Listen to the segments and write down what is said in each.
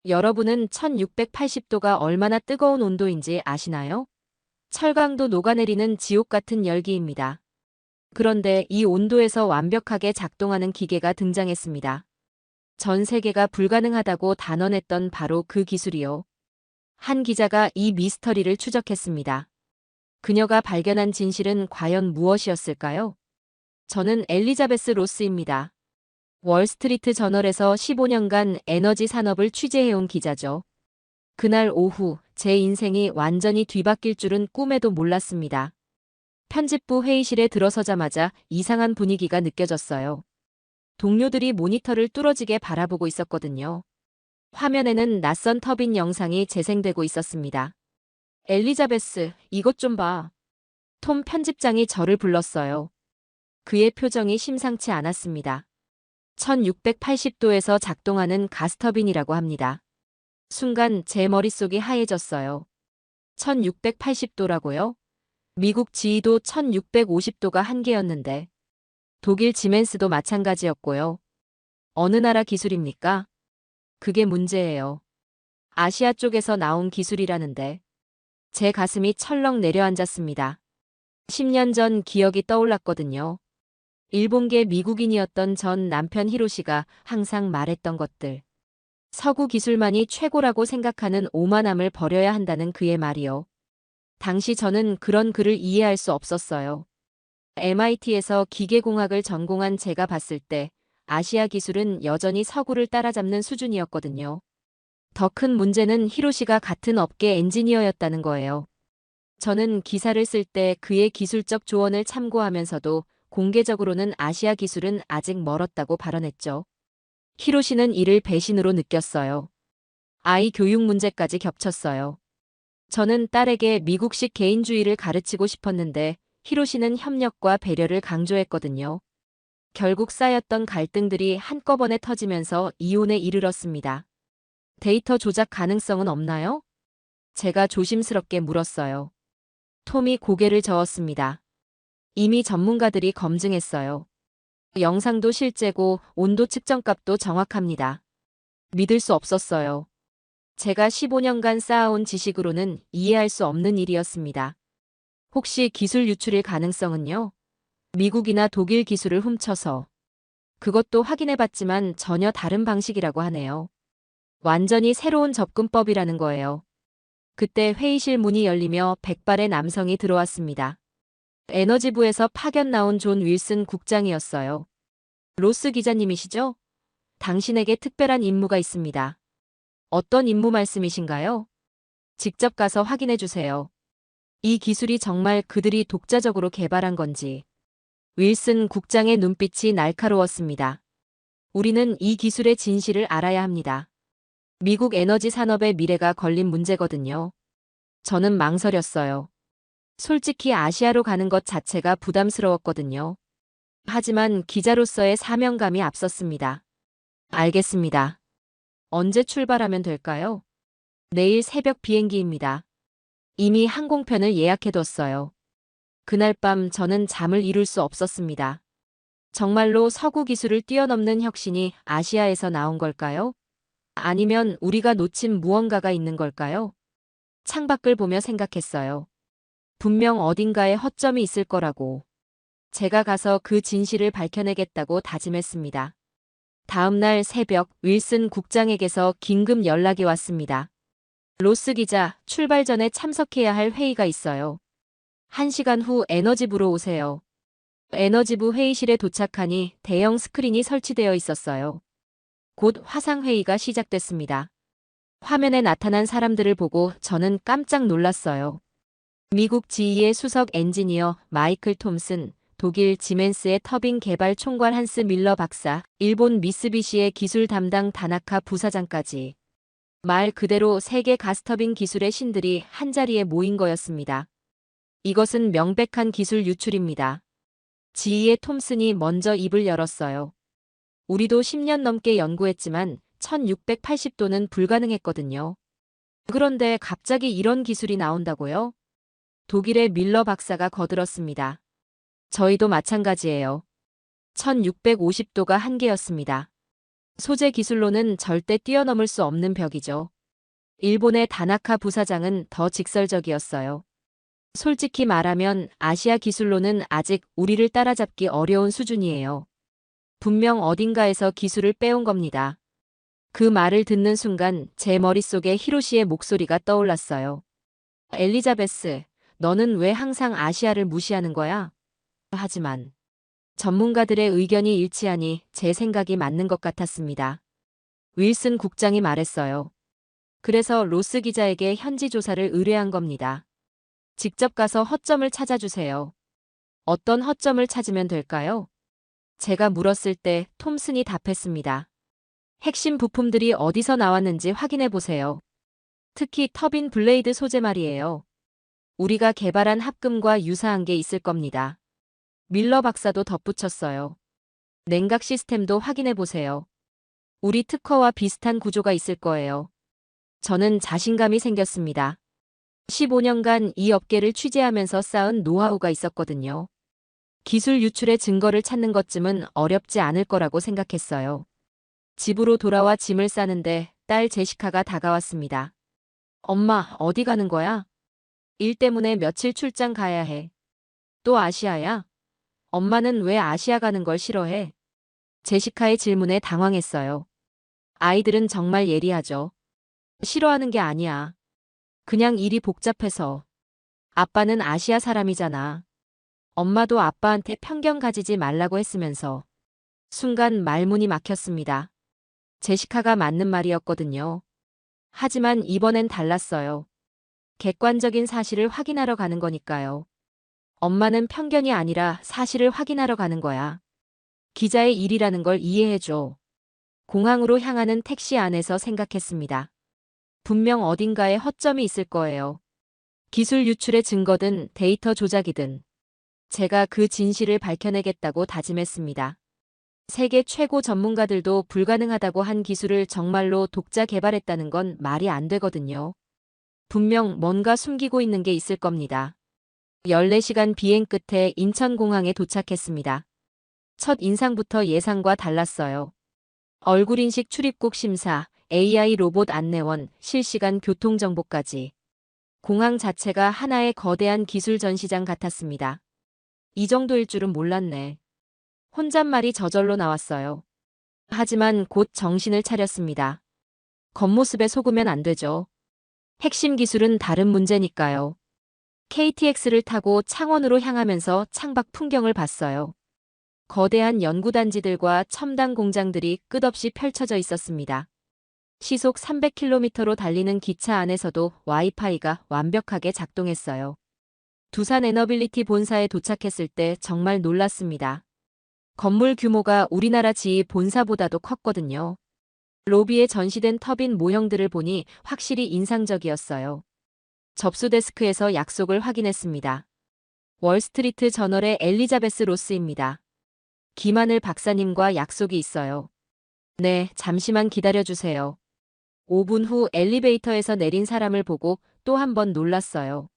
여러분은 1680도가 얼마나 뜨거운 온도인지 아시나요? 철강도 녹아내리는 지옥 같은 열기입니다. 그런데 이 온도에서 완벽하게 작동하는 기계가 등장했습니다. 전 세계가 불가능하다고 단언했던 바로 그 기술이요. 한 기자가 이 미스터리를 추적했습니다. 그녀가 발견한 진실은 과연 무엇이었을까요? 저는 엘리자베스 로스입니다. 월스트리트 저널에서 15년간 에너지 산업을 취재해온 기자죠. 그날 오후 제 인생이 완전히 뒤바뀔 줄은 꿈에도 몰랐습니다. 편집부 회의실에 들어서자마자 이상한 분위기가 느껴졌어요. 동료들이 모니터를 뚫어지게 바라보고 있었거든요. 화면에는 낯선 터빈 영상이 재생되고 있었습니다. 엘리자베스, 이것 좀 봐. 톰 편집장이 저를 불렀어요. 그의 표정이 심상치 않았습니다. 1680도에서 작동하는 가스터빈이라고 합니다. 순간 제 머릿속이 하얘졌어요. 1680도라고요? 미국 지휘도 1650도가 한계였는데 독일 지멘스도 마찬가지였고요. 어느 나라 기술입니까? 그게 문제예요. 아시아 쪽에서 나온 기술이라는데 제 가슴이 철렁 내려앉았습니다. 10년 전 기억이 떠올랐거든요. 일본계 미국인이었던 전 남편 히로시가 항상 말했던 것들. 서구 기술만이 최고라고 생각하는 오만함을 버려야 한다는 그의 말이요. 당시 저는 그런 그를 이해할 수 없었어요. MIT에서 기계공학을 전공한 제가 봤을 때 아시아 기술은 여전히 서구를 따라잡는 수준이었거든요. 더 큰 문제는 히로시가 같은 업계 엔지니어였다는 거예요. 저는 기사를 쓸 때 그의 기술적 조언을 참고하면서도 공개적으로는 아시아 기술은 아직 멀었다고 발언했죠. 히로시는 이를 배신으로 느꼈어요. 아이 교육 문제까지 겹쳤어요. 저는 딸에게 미국식 개인주의를 가르치고 싶었는데 히로시는 협력과 배려를 강조했거든요. 결국 쌓였던 갈등들이 한꺼번에 터지면서 이혼에 이르렀습니다. 데이터 조작 가능성은 없나요? 제가 조심스럽게 물었어요. 톰이 고개를 저었습니다. 이미 전문가들이 검증했어요. 영상도 실제고 온도 측정값도 정확합니다. 믿을 수 없었어요. 제가 15년간 쌓아온 지식으로는 이해할 수 없는 일이었습니다. 혹시 기술 유출일 가능성은요? 미국이나 독일 기술을 훔쳐서. 그것도 확인해봤지만 전혀 다른 방식이라고 하네요. 완전히 새로운 접근법이라는 거예요. 그때 회의실 문이 열리며 백발의 남성이 들어왔습니다. 에너지부에서 파견 나온 존 윌슨 국장이었어요. 로스 기자님이시죠? 당신에게 특별한 임무가 있습니다. 어떤 임무 말씀이신가요? 직접 가서 확인해 주세요. 이 기술이 정말 그들이 독자적으로 개발한 건지. 윌슨 국장의 눈빛이 날카로웠습니다. 우리는 이 기술의 진실을 알아야 합니다. 미국 에너지 산업의 미래가 걸린 문제거든요. 저는 망설였어요. 솔직히 아시아로 가는 것 자체가 부담스러웠거든요. 하지만 기자로서의 사명감이 앞섰습니다. 알겠습니다. 언제 출발하면 될까요? 내일 새벽 비행기입니다. 이미 항공편을 예약해뒀어요. 그날 밤 저는 잠을 이룰 수 없었습니다. 정말로 서구 기술을 뛰어넘는 혁신이 아시아에서 나온 걸까요? 아니면 우리가 놓친 무언가가 있는 걸까요? 창밖을 보며 생각했어요. 분명 어딘가에 허점이 있을 거라고. 제가 가서 그 진실을 밝혀내겠다고 다짐했습니다. 다음 날 새벽 윌슨 국장에게서 긴급 연락이 왔습니다. 로스 기자, 출발 전에 참석해야 할 회의가 있어요. 1시간 후 에너지부로 오세요. 에너지부 회의실에 도착하니 대형 스크린이 설치되어 있었어요. 곧 화상회의가 시작됐습니다. 화면에 나타난 사람들을 보고 저는 깜짝 놀랐어요. 미국 GE의 수석 엔지니어 마이클 톰슨, 독일 지멘스의 터빈 개발 총괄 한스 밀러 박사, 일본 미쓰비시의 기술 담당 다나카 부사장까지. 말 그대로 세계 가스터빈 기술의 신들이 한자리에 모인 거였습니다. 이것은 명백한 기술 유출입니다. GE의 톰슨이 먼저 입을 열었어요. 우리도 10년 넘게 연구했지만 1680도는 불가능했거든요. 그런데 갑자기 이런 기술이 나온다고요? 독일의 밀러 박사가 거들었습니다. 저희도 마찬가지예요. 1650도가 한계였습니다. 소재 기술로는 절대 뛰어넘을 수 없는 벽이죠. 일본의 다나카 부사장은 더 직설적이었어요. 솔직히 말하면 아시아 기술로는 아직 우리를 따라잡기 어려운 수준이에요. 분명 어딘가에서 기술을 빼온 겁니다. 그 말을 듣는 순간 제 머릿속에 히로시의 목소리가 떠올랐어요. 엘리자베스, 너는 왜 항상 아시아를 무시하는 거야? 하지만 전문가들의 의견이 일치하니 제 생각이 맞는 것 같았습니다. 윌슨 국장이 말했어요. 그래서 로스 기자에게 현지 조사를 의뢰한 겁니다. 직접 가서 허점을 찾아주세요. 어떤 허점을 찾으면 될까요? 제가 물었을 때 톰슨이 답했습니다. 핵심 부품들이 어디서 나왔는지 확인해 보세요. 특히 터빈 블레이드 소재 말이에요. 우리가 개발한 합금과 유사한 게 있을 겁니다. 밀러 박사도 덧붙였어요. 냉각 시스템도 확인해 보세요. 우리 특허와 비슷한 구조가 있을 거예요. 저는 자신감이 생겼습니다. 15년간 이 업계를 취재하면서 쌓은 노하우가 있었거든요. 기술 유출의 증거를 찾는 것쯤은 어렵지 않을 거라고 생각했어요. 집으로 돌아와 짐을 싸는데 딸 제시카가 다가왔습니다. 엄마, 어디 가는 거야? 일 때문에 며칠 출장 가야 해. 또 아시아야? 엄마는 왜 아시아 가는 걸 싫어해? 제시카의 질문에 당황했어요. 아이들은 정말 예리하죠. 싫어하는 게 아니야. 그냥 일이 복잡해서. 아빠는 아시아 사람이잖아. 엄마도 아빠한테 편견 가지지 말라고 했으면서. 순간 말문이 막혔습니다. 제시카가 맞는 말이었거든요. 하지만 이번엔 달랐어요. 객관적인 사실을 확인하러 가는 거니까요. 엄마는 편견이 아니라 사실을 확인하러 가는 거야. 기자의 일이라는 걸 이해해줘. 공항으로 향하는 택시 안에서 생각했습니다. 분명 어딘가에 허점이 있을 거예요. 기술 유출의 증거든 데이터 조작이든. 제가 그 진실을 밝혀내겠다고 다짐했습니다. 세계 최고 전문가들도 불가능하다고 한 기술을 정말로 독자 개발했다는 건 말이 안 되거든요. 분명 뭔가 숨기고 있는 게 있을 겁니다. 14시간 비행 끝에 인천공항에 도착했습니다. 첫 인상부터 예상과 달랐어요. 얼굴 인식 출입국 심사, AI 로봇 안내원, 실시간 교통정보까지. 공항 자체가 하나의 거대한 기술 전시장 같았습니다. 이 정도일 줄은 몰랐네. 혼잣말이 저절로 나왔어요. 하지만 곧 정신을 차렸습니다. 겉모습에 속으면 안 되죠. 핵심 기술은 다른 문제니까요. KTX를 타고 창원으로 향하면서 창밖 풍경을 봤어요. 거대한 연구단지들과 첨단 공장들이 끝없이 펼쳐져 있었습니다. 시속 300km로 달리는 기차 안에서도 와이파이가 완벽하게 작동했어요. 두산 에너빌리티 본사에 도착했을 때 정말 놀랐습니다. 건물 규모가 우리나라 지휘 본사보다도 컸거든요. 로비에 전시된 터빈 모형들을 보니 확실히 인상적이었어요. 접수 데스크에서 약속을 확인했습니다. 월스트리트 저널의 엘리자베스 로스입니다. 김하늘 박사님과 약속이 있어요. 네, 잠시만 기다려주세요. 5분 후 엘리베이터에서 내린 사람을 보고 또 한 번 놀랐어요.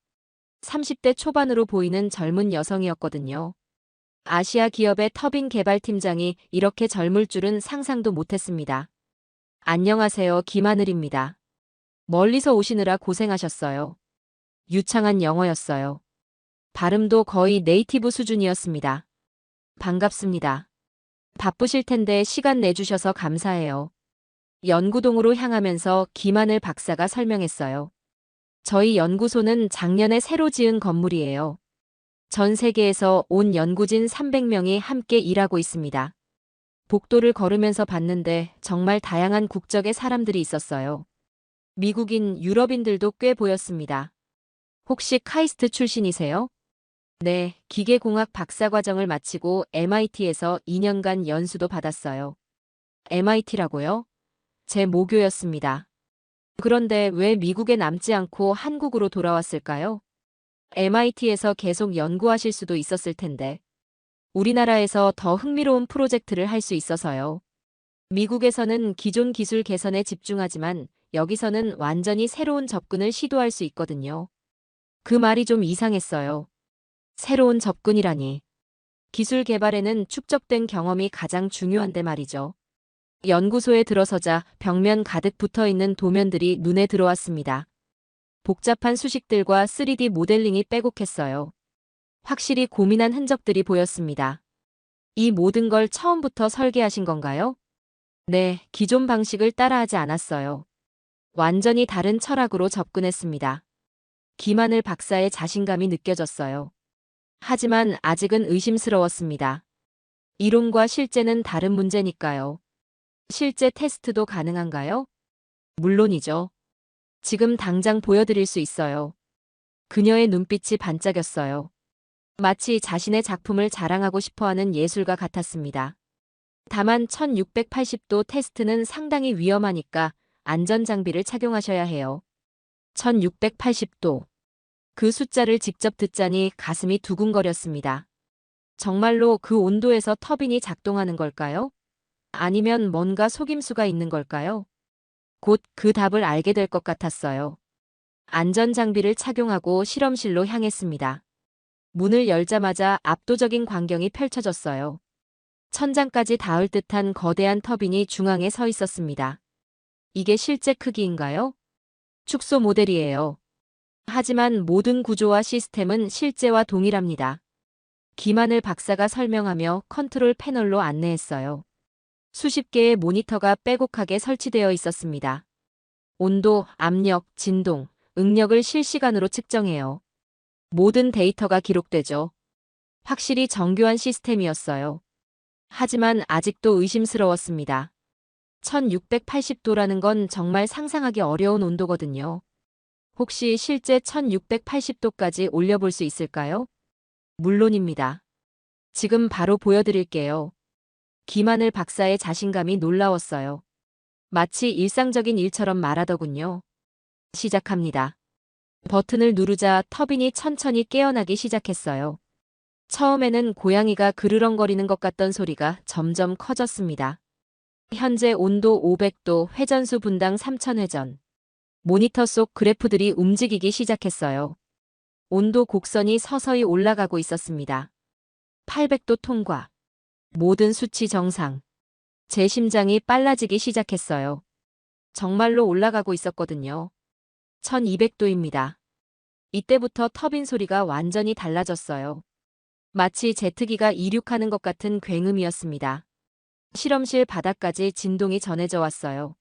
30대 초반으로 보이는 젊은 여성이었거든요. 아시아 기업의 터빈 개발팀장이 이렇게 젊을 줄은 상상도 못했습니다. 안녕하세요, 김하늘입니다. 멀리서 오시느라 고생하셨어요. 유창한 영어였어요. 발음도 거의 네이티브 수준이었습니다. 반갑습니다. 바쁘실 텐데 시간 내주셔서 감사해요. 연구동으로 향하면서 김하늘 박사가 설명했어요. 저희 연구소는 작년에 새로 지은 건물이에요. 전 세계에서 온 연구진 300명이 함께 일하고 있습니다. 복도를 걸으면서 봤는데 정말 다양한 국적의 사람들이 있었어요. 미국인, 유럽인들도 꽤 보였습니다. 혹시 카이스트 출신이세요? 네, 기계공학 박사과정을 마치고 MIT에서 2년간 연수도 받았어요. MIT라고요? 제 모교였습니다. 그런데 왜 미국에 남지 않고 한국으로 돌아왔을까요? MIT에서 계속 연구하실 수도 있었을 텐데. 우리나라에서 더 흥미로운 프로젝트를 할 수 있어서요. 미국에서는 기존 기술 개선에 집중하지만 여기서는 완전히 새로운 접근을 시도할 수 있거든요. 그 말이 좀 이상했어요. 새로운 접근이라니. 기술 개발에는 축적된 경험이 가장 중요한데 말이죠. 연구소에 들어서자 벽면 가득 붙어 있는 도면들이 눈에 들어왔습니다. 복잡한 수식들과 3D 모델링이 빼곡했어요. 확실히 고민한 흔적들이 보였습니다. 이 모든 걸 처음부터 설계하신 건가요? 네, 기존 방식을 따라하지 않았어요. 완전히 다른 철학으로 접근했습니다. 김하늘 박사의 자신감이 느껴졌어요. 하지만 아직은 의심스러웠습니다. 이론과 실제는 다른 문제니까요. 실제 테스트도 가능한가요? 물론이죠. 지금 당장 보여드릴 수 있어요. 그녀의 눈빛이 반짝였어요. 마치 자신의 작품을 자랑하고 싶어하는 예술가 같았습니다. 다만 1680도 테스트는 상당히 위험하니까 안전장비를 착용하셔야 해요. 1680도. 그 숫자를 직접 듣자니 가슴이 두근거렸습니다. 정말로 그 온도에서 터빈이 작동하는 걸까요? 아니면 뭔가 속임수가 있는 걸까요? 곧 그 답을 알게 될 것 같았어요. 안전장비를 착용하고 실험실로 향했습니다. 문을 열자마자 압도적인 광경이 펼쳐졌어요. 천장까지 닿을 듯한 거대한 터빈이 중앙에 서 있었습니다. 이게 실제 크기인가요? 축소 모델이에요. 하지만 모든 구조와 시스템은 실제와 동일합니다. 김하늘 박사가 설명하며 컨트롤 패널로 안내했어요. 수십 개의 모니터가 빼곡하게 설치되어 있었습니다. 온도, 압력, 진동, 응력을 실시간으로 측정해요. 모든 데이터가 기록되죠. 확실히 정교한 시스템이었어요. 하지만 아직도 의심스러웠습니다. 1680도라는 건 정말 상상하기 어려운 온도거든요. 혹시 실제 1680도까지 올려볼 수 있을까요? 물론입니다. 지금 바로 보여드릴게요. 김하늘 박사의 자신감이 놀라웠어요. 마치 일상적인 일처럼 말하더군요. 시작합니다. 버튼을 누르자 터빈이 천천히 깨어나기 시작했어요. 처음에는 고양이가 그르렁거리는 것 같던 소리가 점점 커졌습니다. 현재 온도 500도, 회전수 분당 3000회전. 모니터 속 그래프들이 움직이기 시작했어요. 온도 곡선이 서서히 올라가고 있었습니다. 800도 통과. 모든 수치 정상. 제 심장이 빨라지기 시작했어요. 정말로 올라가고 있었거든요. 1200도입니다. 이때부터 터빈 소리가 완전히 달라졌어요. 마치 제트기가 이륙하는 것 같은 굉음이었습니다. 실험실 바닥까지 진동이 전해져 왔어요.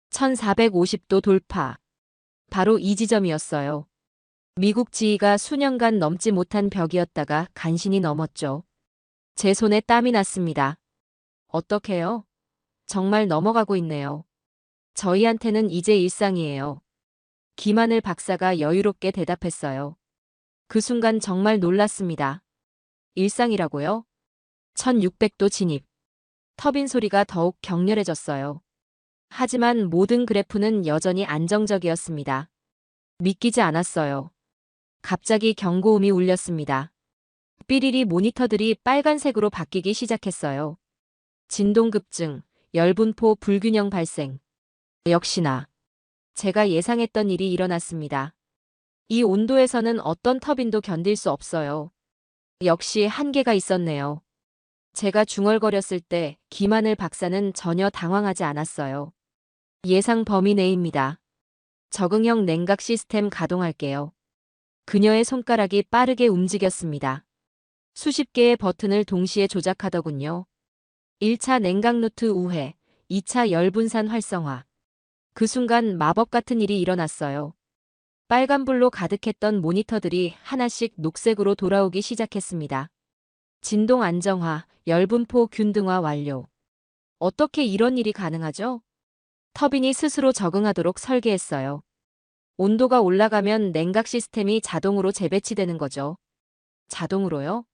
1450도 돌파. 바로 이 지점이었어요. 미국 지휘가 수년간 넘지 못한 벽이었다가 간신히 넘었죠. 제 손에 땀이 났습니다. 어떡해요? 정말 넘어가고 있네요. 저희한테는 이제 일상이에요. 김하늘 박사가 여유롭게 대답했어요. 그 순간 정말 놀랐습니다. 일상이라고요? 1600도 진입. 터빈 소리가 더욱 격렬해졌어요. 하지만 모든 그래프는 여전히 안정적이었습니다. 믿기지 않았어요. 갑자기 경고음이 울렸습니다. 삐리리 모니터들이 빨간색으로 바뀌기 시작했어요. 진동 급증, 열분포 불균형 발생. 역시나 제가 예상했던 일이 일어났습니다. 이 온도에서는 어떤 터빈도 견딜 수 없어요. 역시 한계가 있었네요. 제가 중얼거렸을 때 김하늘 박사는 전혀 당황하지 않았어요. 예상 범위 내입니다. 적응형 냉각 시스템 가동할게요. 그녀의 손가락이 빠르게 움직였습니다. 수십 개의 버튼을 동시에 조작하더군요. 1차 냉각 루트 우회, 2차 열분산 활성화. 그 순간 마법 같은 일이 일어났어요. 빨간불로 가득했던 모니터들이 하나씩 녹색으로 돌아오기 시작했습니다. 진동 안정화, 열분포 균등화 완료. 어떻게 이런 일이 가능하죠? 터빈이 스스로 적응하도록 설계했어요. 온도가 올라가면 냉각 시스템이 자동으로 재배치되는 거죠. 자동으로요?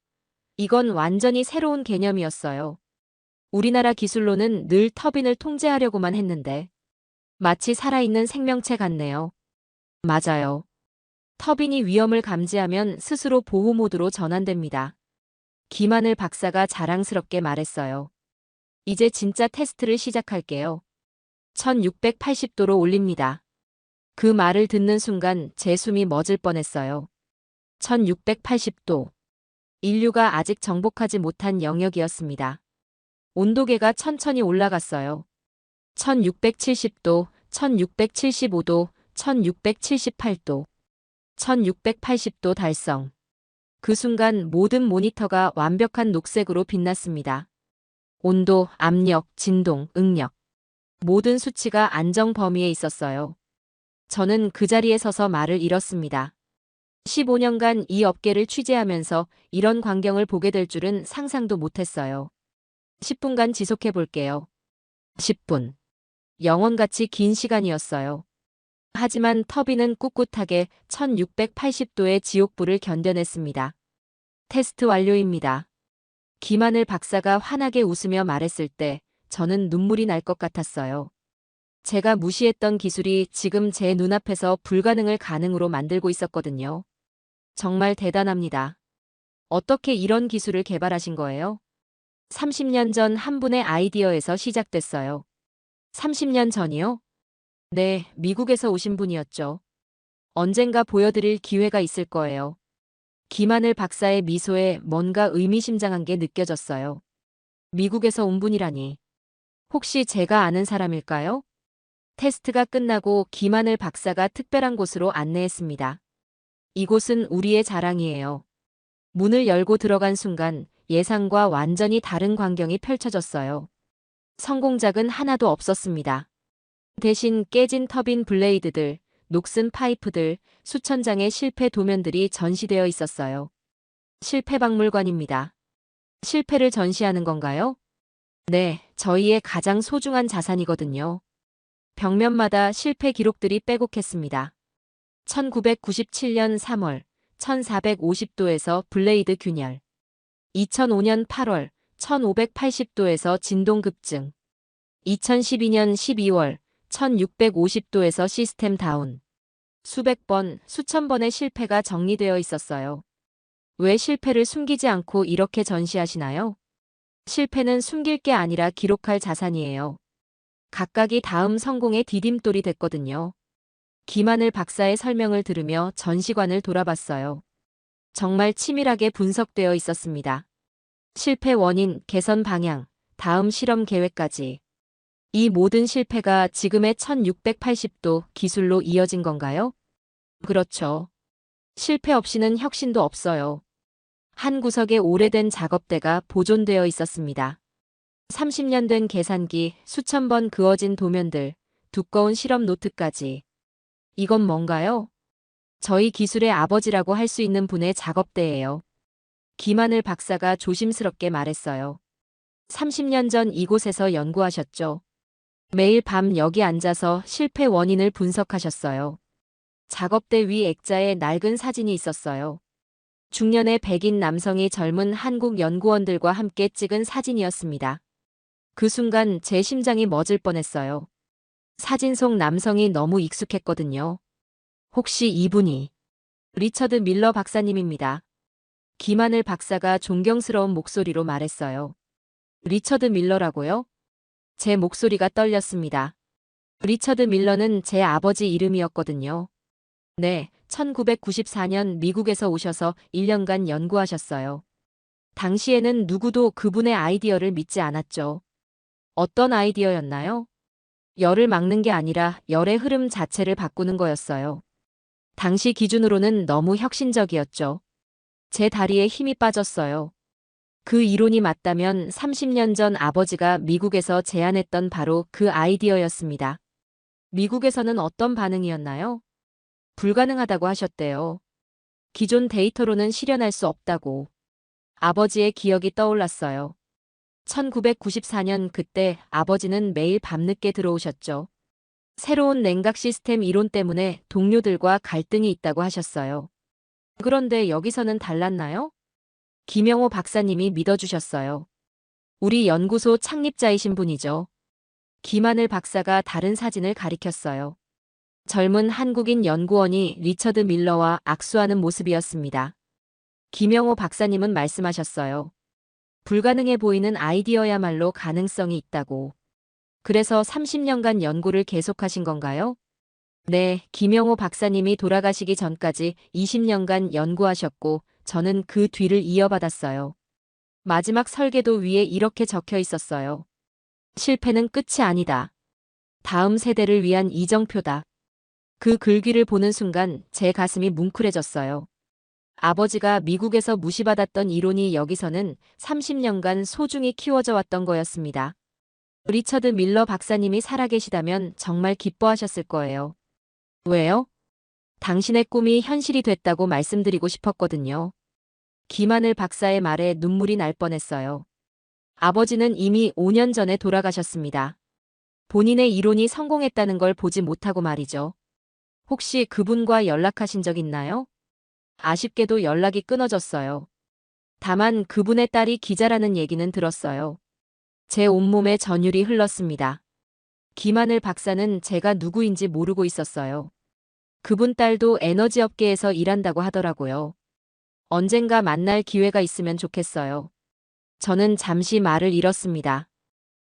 이건 완전히 새로운 개념이었어요. 우리나라 기술로는 늘 터빈을 통제하려고만 했는데 마치 살아있는 생명체 같네요. 맞아요. 터빈이 위험을 감지하면 스스로 보호 모드로 전환됩니다. 김하늘 박사가 자랑스럽게 말했어요. 이제 진짜 테스트를 시작할게요. 1680도로 올립니다. 그 말을 듣는 순간 제 숨이 멎을 뻔했어요. 1680도. 인류가 아직 정복하지 못한 영역이었습니다. 온도계가 천천히 올라갔어요. 1670도, 1675도, 1678도, 1680도 달성. 그 순간 모든 모니터가 완벽한 녹색으로 빛났습니다. 온도, 압력, 진동, 응력. 모든 수치가 안정 범위에 있었어요. 저는 그 자리에 서서 말을 잃었습니다. 15년간 이 업계를 취재하면서 이런 광경을 보게 될 줄은 상상도 못했어요. 10분간 지속해 볼게요. 10분. 영원같이 긴 시간이었어요. 하지만 터빈은 꿋꿋하게 1680도의 지옥불을 견뎌냈습니다. 테스트 완료입니다. 김하늘 박사가 환하게 웃으며 말했을 때 저는 눈물이 날 것 같았어요. 제가 무시했던 기술이 지금 제 눈앞에서 불가능을 가능으로 만들고 있었거든요. 정말 대단합니다. 어떻게 이런 기술을 개발하신 거예요? 30년 전 한 분의 아이디어에서 시작됐어요. 30년 전이요? 네, 미국에서 오신 분이었죠. 언젠가 보여드릴 기회가 있을 거예요. 김하늘 박사의 미소에 뭔가 의미심장한 게 느껴졌어요. 미국에서 온 분이라니. 혹시 제가 아는 사람일까요? 테스트가 끝나고 김하늘 박사가 특별한 곳으로 안내했습니다. 이곳은 우리의 자랑이에요. 문을 열고 들어간 순간 예상과 완전히 다른 광경이 펼쳐졌어요. 성공작은 하나도 없었습니다. 대신 깨진 터빈 블레이드들, 녹슨 파이프들, 수천 장의 실패 도면들이 전시되어 있었어요. 실패 박물관입니다. 실패를 전시하는 건가요? 네, 저희의 가장 소중한 자산이거든요. 벽면마다 실패 기록들이 빼곡했습니다. 1997년 3월, 1450도에서 블레이드 균열. 2005년 8월, 1580도에서 진동 급증. 2012년 12월, 1650도에서 시스템 다운. 수백 번, 수천 번의 실패가 정리되어 있었어요. 왜 실패를 숨기지 않고 이렇게 전시하시나요? 실패는 숨길 게 아니라 기록할 자산이에요. 각각이 다음 성공의 디딤돌이 됐거든요. 김하늘 박사의 설명을 들으며 전시관을 돌아봤어요. 정말 치밀하게 분석되어 있었습니다. 실패 원인, 개선 방향, 다음 실험 계획까지. 이 모든 실패가 지금의 1680도 기술로 이어진 건가요? 그렇죠. 실패 없이는 혁신도 없어요. 한 구석에 오래된 작업대가 보존되어 있었습니다. 30년 된 계산기, 수천 번 그어진 도면들, 두꺼운 실험 노트까지. 이건 뭔가요? 저희 기술의 아버지라고 할 수 있는 분의 작업대예요. 김하늘 박사가 조심스럽게 말했어요. 30년 전 이곳에서 연구하셨죠? 매일 밤 여기 앉아서 실패 원인을 분석하셨어요. 작업대 위 액자에 낡은 사진이 있었어요. 중년의 백인 남성이 젊은 한국 연구원들과 함께 찍은 사진이었습니다. 그 순간 제 심장이 멎을 뻔했어요. 사진 속 남성이 너무 익숙했거든요. 혹시 이분이 리처드 밀러 박사님입니다. 김하늘 박사가 존경스러운 목소리로 말했어요. 리처드 밀러라고요? 제 목소리가 떨렸습니다. 리처드 밀러는 제 아버지 이름이었거든요. 네, 1994년 미국에서 오셔서 1년간 연구하셨어요. 당시에는 누구도 그분의 아이디어를 믿지 않았죠. 어떤 아이디어였나요? 열을 막는 게 아니라 열의 흐름 자체를 바꾸는 거였어요. 당시 기준으로는 너무 혁신적이었죠. 제 다리에 힘이 빠졌어요. 그 이론이 맞다면 30년 전 아버지가 미국에서 제안했던 바로 그 아이디어였습니다. 미국에서는 어떤 반응이었나요? 불가능하다고 하셨대요. 기존 데이터로는 실현할 수 없다고. 아버지의 기억이 떠올랐어요. 1994년 그때 아버지는 매일 밤늦게 들어오셨죠. 새로운 냉각 시스템 이론 때문에 동료들과 갈등이 있다고 하셨어요. 그런데 여기서는 달랐나요? 김영호 박사님이 믿어주셨어요. 우리 연구소 창립자이신 분이죠. 김하늘 박사가 다른 사진을 가리켰어요. 젊은 한국인 연구원이 리처드 밀러와 악수하는 모습이었습니다. 김영호 박사님은 말씀하셨어요. 불가능해 보이는 아이디어야말로 가능성이 있다고. 그래서 30년간 연구를 계속하신 건가요? 네, 김영호 박사님이 돌아가시기 전까지 20년간 연구하셨고 저는 그 뒤를 이어받았어요. 마지막 설계도 위에 이렇게 적혀 있었어요. 실패는 끝이 아니다. 다음 세대를 위한 이정표다. 그 글귀를 보는 순간 제 가슴이 뭉클해졌어요. 아버지가 미국에서 무시받았던 이론이 여기서는 30년간 소중히 키워져 왔던 거였습니다. 리처드 밀러 박사님이 살아계시다면 정말 기뻐하셨을 거예요. 왜요? 당신의 꿈이 현실이 됐다고 말씀드리고 싶었거든요. 김하늘 박사의 말에 눈물이 날 뻔했어요. 아버지는 이미 5년 전에 돌아가셨습니다. 본인의 이론이 성공했다는 걸 보지 못하고 말이죠. 혹시 그분과 연락하신 적 있나요? 아쉽게도 연락이 끊어졌어요. 다만 그분의 딸이 기자라는 얘기는 들었어요. 제 온몸에 전율이 흘렀습니다. 김하늘 박사는 제가 누구인지 모르고 있었어요. 그분 딸도 에너지 업계에서 일한다고 하더라고요. 언젠가 만날 기회가 있으면 좋겠어요. 저는 잠시 말을 잃었습니다.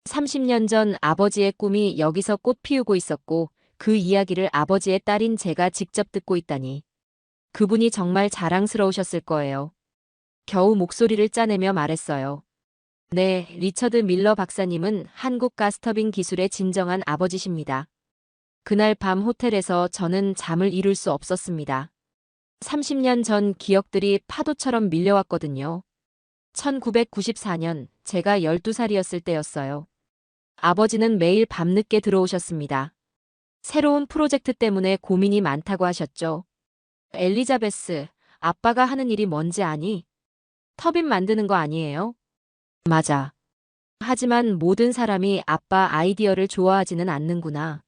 30년 전 아버지의 꿈이 여기서 꽃 피우고 있었고 그 이야기를 아버지의 딸인 제가 직접 듣고 있다니. 그분이 정말 자랑스러우셨을 거예요. 겨우 목소리를 짜내며 말했어요. 네, 리처드 밀러 박사님은 한국 가스터빈 기술의 진정한 아버지십니다. 그날 밤 호텔에서 저는 잠을 이룰 수 없었습니다. 30년 전 기억들이 파도처럼 밀려왔거든요. 1994년 제가 12살이었을 때였어요. 아버지는 매일 밤늦게 들어오셨습니다. 새로운 프로젝트 때문에 고민이 많다고 하셨죠. 엘리자베스, 아빠가 하는 일이 뭔지 아니? 터빈 만드는 거 아니에요? 맞아. 하지만 모든 사람이 아빠 아이디어를 좋아하지는 않는구나.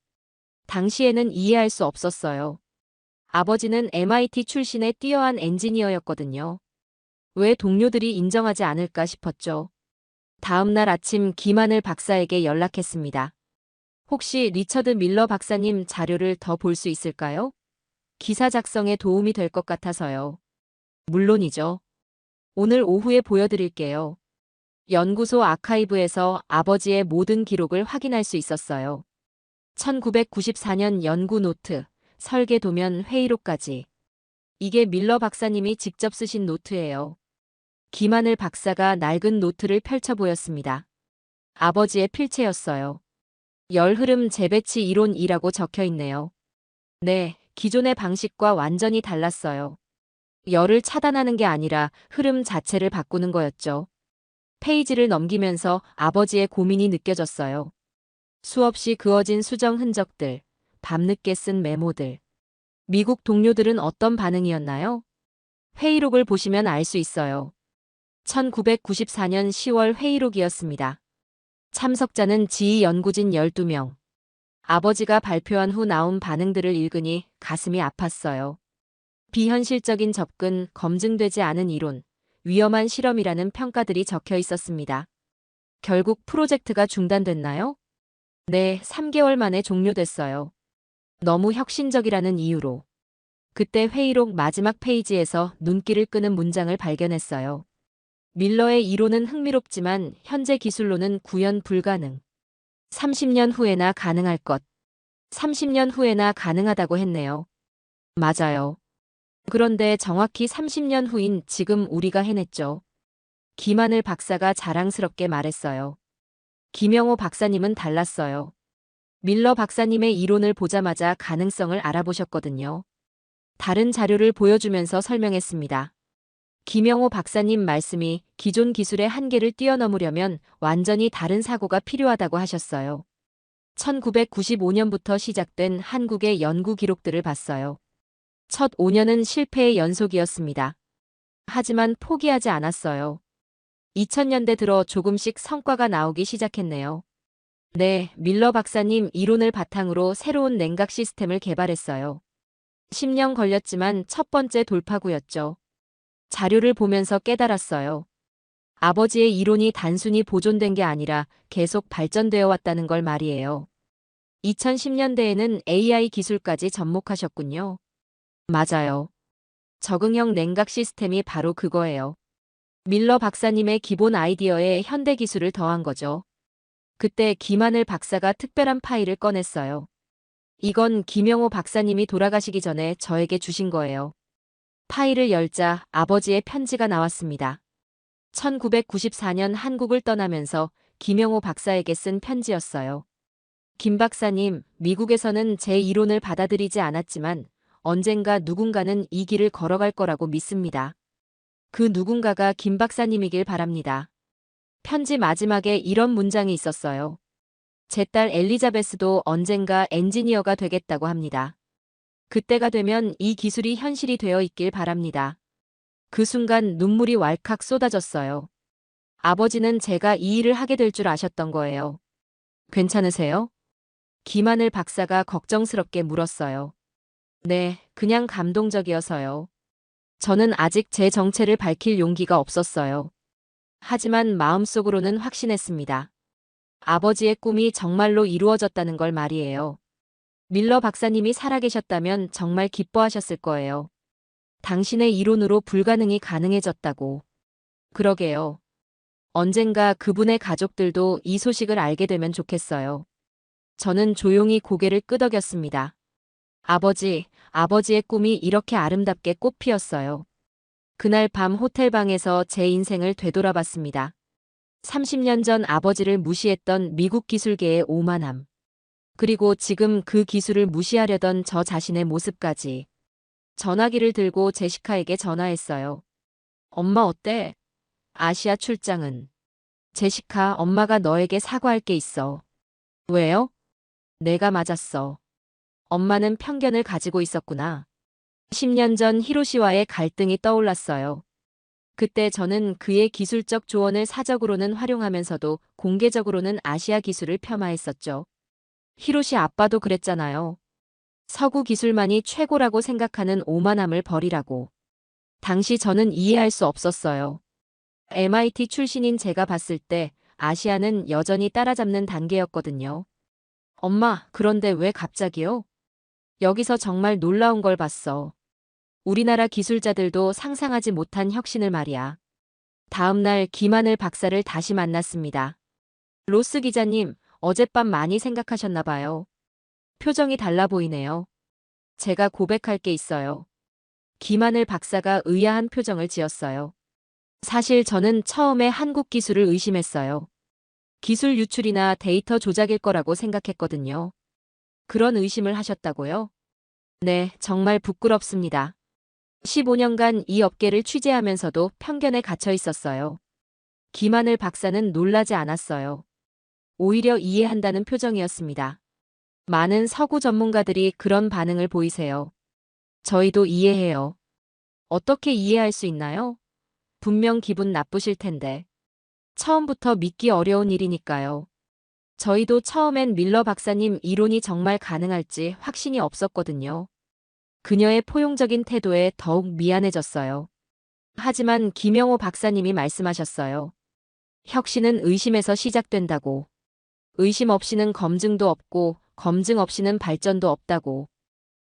당시에는 이해할 수 없었어요. 아버지는 MIT 출신의 뛰어난 엔지니어였거든요. 왜 동료들이 인정하지 않을까 싶었죠. 다음 날 아침 김하늘 박사에게 연락했습니다. 혹시 리처드 밀러 박사님 자료를 더 볼 수 있을까요? 기사 작성에 도움이 될 것 같아서요. 물론이죠. 오늘 오후에 보여드릴게요. 연구소 아카이브에서 아버지의 모든 기록을 확인할 수 있었어요. 1994년 연구 노트, 설계 도면 회의록까지. 이게 밀러 박사님이 직접 쓰신 노트예요. 김하늘 박사가 낡은 노트를 펼쳐 보였습니다. 아버지의 필체였어요. 열흐름 재배치 이론이라고 적혀 있네요. 네, 기존의 방식과 완전히 달랐어요. 열을 차단하는 게 아니라 흐름 자체를 바꾸는 거였죠. 페이지를 넘기면서 아버지의 고민이 느껴졌어요. 수없이 그어진 수정 흔적들, 밤늦게 쓴 메모들. 미국 동료들은 어떤 반응이었나요? 회의록을 보시면 알 수 있어요. 1994년 10월 회의록이었습니다. 참석자는 지휘 연구진 12명. 아버지가 발표한 후 나온 반응들을 읽으니 가슴이 아팠어요. 비현실적인 접근, 검증되지 않은 이론, 위험한 실험이라는 평가들이 적혀 있었습니다. 결국 프로젝트가 중단됐나요? 네, 3개월 만에 종료됐어요. 너무 혁신적이라는 이유로. 그때 회의록 마지막 페이지에서 눈길을 끄는 문장을 발견했어요. 밀러의 이론은 흥미롭지만 현재 기술로는 구현 불가능. 30년 후에나 가능할 것. 30년 후에나 가능하다고 했네요. 맞아요. 그런데 정확히 30년 후인 지금 우리가 해냈죠. 김하늘 박사가 자랑스럽게 말했어요. 김영호 박사님은 달랐어요. 밀러 박사님의 이론을 보자마자 가능성을 알아보셨거든요. 다른 자료를 보여주면서 설명했습니다. 김영호 박사님 말씀이 기존 기술의 한계를 뛰어넘으려면 완전히 다른 사고가 필요하다고 하셨어요. 1995년부터 시작된 한국의 연구 기록들을 봤어요. 첫 5년은 실패의 연속이었습니다. 하지만 포기하지 않았어요. 2000년대 들어 조금씩 성과가 나오기 시작했네요. 네, 밀러 박사님 이론을 바탕으로 새로운 냉각 시스템을 개발했어요. 10년 걸렸지만 첫 번째 돌파구였죠. 자료를 보면서 깨달았어요. 아버지의 이론이 단순히 보존된 게 아니라 계속 발전되어 왔다는 걸 말이에요. 2010년대에는 AI 기술까지 접목하셨군요. 맞아요. 적응형 냉각 시스템이 바로 그거예요. 밀러 박사님의 기본 아이디어에 현대 기술을 더한 거죠. 그때 김하늘 박사가 특별한 파일을 꺼냈어요. 이건 김영호 박사님이 돌아가시기 전에 저에게 주신 거예요. 파일을 열자 아버지의 편지가 나왔습니다. 1994년 한국을 떠나면서 김영호 박사에게 쓴 편지였어요. 김 박사님, 미국에서는 제 이론을 받아들이지 않았지만 언젠가 누군가는 이 길을 걸어갈 거라고 믿습니다. 그 누군가가 김 박사님이길 바랍니다. 편지 마지막에 이런 문장이 있었어요. 제 딸 엘리자베스도 언젠가 엔지니어가 되겠다고 합니다. 그때가 되면 이 기술이 현실이 되어 있길 바랍니다. 그 순간 눈물이 왈칵 쏟아졌어요. 아버지는 제가 이 일을 하게 될 줄 아셨던 거예요. 괜찮으세요? 김하늘 박사가 걱정스럽게 물었어요. 네, 그냥 감동적이어서요. 저는 아직 제 정체를 밝힐 용기가 없었어요. 하지만 마음속으로는 확신했습니다. 아버지의 꿈이 정말로 이루어졌다는 걸 말이에요. 밀러 박사님이 살아계셨다면 정말 기뻐하셨을 거예요. 당신의 이론으로 불가능이 가능해졌다고. 그러게요. 언젠가 그분의 가족들도 이 소식을 알게 되면 좋겠어요. 저는 조용히 고개를 끄덕였습니다. 아버지의 꿈이 이렇게 아름답게 꽃피었어요. 그날 밤 호텔방에서 제 인생을 되돌아봤습니다. 30년 전 아버지를 무시했던 미국 기술계의 오만함. 그리고 지금 그 기술을 무시하려던 저 자신의 모습까지. 전화기를 들고 제시카에게 전화했어요. 엄마 어때? 아시아 출장은. 제시카, 엄마가 너에게 사과할 게 있어. 왜요? 내가 맞았어. 엄마는 편견을 가지고 있었구나. 10년 전 히로시와의 갈등이 떠올랐어요. 그때 저는 그의 기술적 조언을 사적으로는 활용하면서도 공개적으로는 아시아 기술을 폄하했었죠. 히로시 아빠도 그랬잖아요. 서구 기술만이 최고라고 생각하는 오만함을 버리라고. 당시 저는 이해할 수 없었어요. MIT 출신인 제가 봤을 때 아시아는 여전히 따라잡는 단계였거든요. 엄마, 그런데 왜 갑자기요? 여기서 정말 놀라운 걸 봤어. 우리나라 기술자들도 상상하지 못한 혁신을 말이야. 다음 날 김하늘 박사를 다시 만났습니다. 로스 기자님, 어젯밤 많이 생각하셨나 봐요. 표정이 달라 보이네요. 제가 고백할 게 있어요. 김하늘 박사가 의아한 표정을 지었어요. 사실 저는 처음에 한국 기술을 의심했어요. 기술 유출이나 데이터 조작일 거라고 생각했거든요. 그런 의심을 하셨다고요? 네, 정말 부끄럽습니다. 15년간 이 업계를 취재하면서도 편견에 갇혀 있었어요. 김하늘 박사는 놀라지 않았어요. 오히려 이해한다는 표정이었습니다. 많은 서구 전문가들이 그런 반응을 보이세요. 저희도 이해해요. 어떻게 이해할 수 있나요? 분명 기분 나쁘실 텐데. 처음부터 믿기 어려운 일이니까요. 저희도 처음엔 밀러 박사님 이론이 정말 가능할지 확신이 없었거든요. 그녀의 포용적인 태도에 더욱 미안해졌어요. 하지만 김영호 박사님이 말씀하셨어요. 혁신은 의심에서 시작된다고. 의심 없이는 검증도 없고 검증 없이는 발전도 없다고.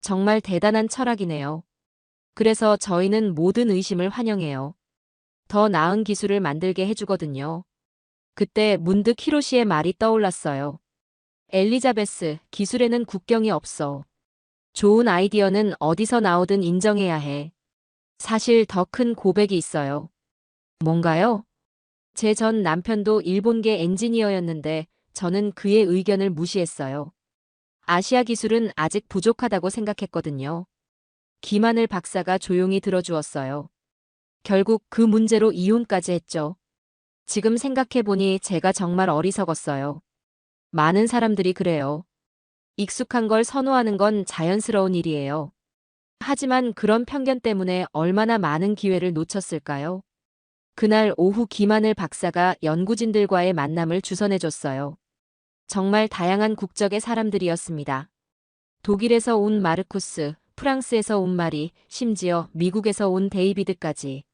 정말 대단한 철학이네요. 그래서 저희는 모든 의심을 환영해요. 더 나은 기술을 만들게 해주거든요. 그때 문득 히로시의 말이 떠올랐어요. 엘리자베스, 기술에는 국경이 없어. 좋은 아이디어는 어디서 나오든 인정해야 해. 사실 더 큰 고백이 있어요. 뭔가요? 제 전 남편도 일본계 엔지니어였는데 저는 그의 의견을 무시했어요. 아시아 기술은 아직 부족하다고 생각했거든요. 김하늘 박사가 조용히 들어주었어요. 결국 그 문제로 이혼까지 했죠. 지금 생각해보니 제가 정말 어리석었어요. 많은 사람들이 그래요. 익숙한 걸 선호하는 건 자연스러운 일이에요. 하지만 그런 편견 때문에 얼마나 많은 기회를 놓쳤을까요? 그날 오후 김하늘 박사가 연구진들과의 만남을 주선해줬어요. 정말 다양한 국적의 사람들이었습니다. 독일에서 온 마르쿠스, 프랑스에서 온 마리, 심지어 미국에서 온 데이비드까지.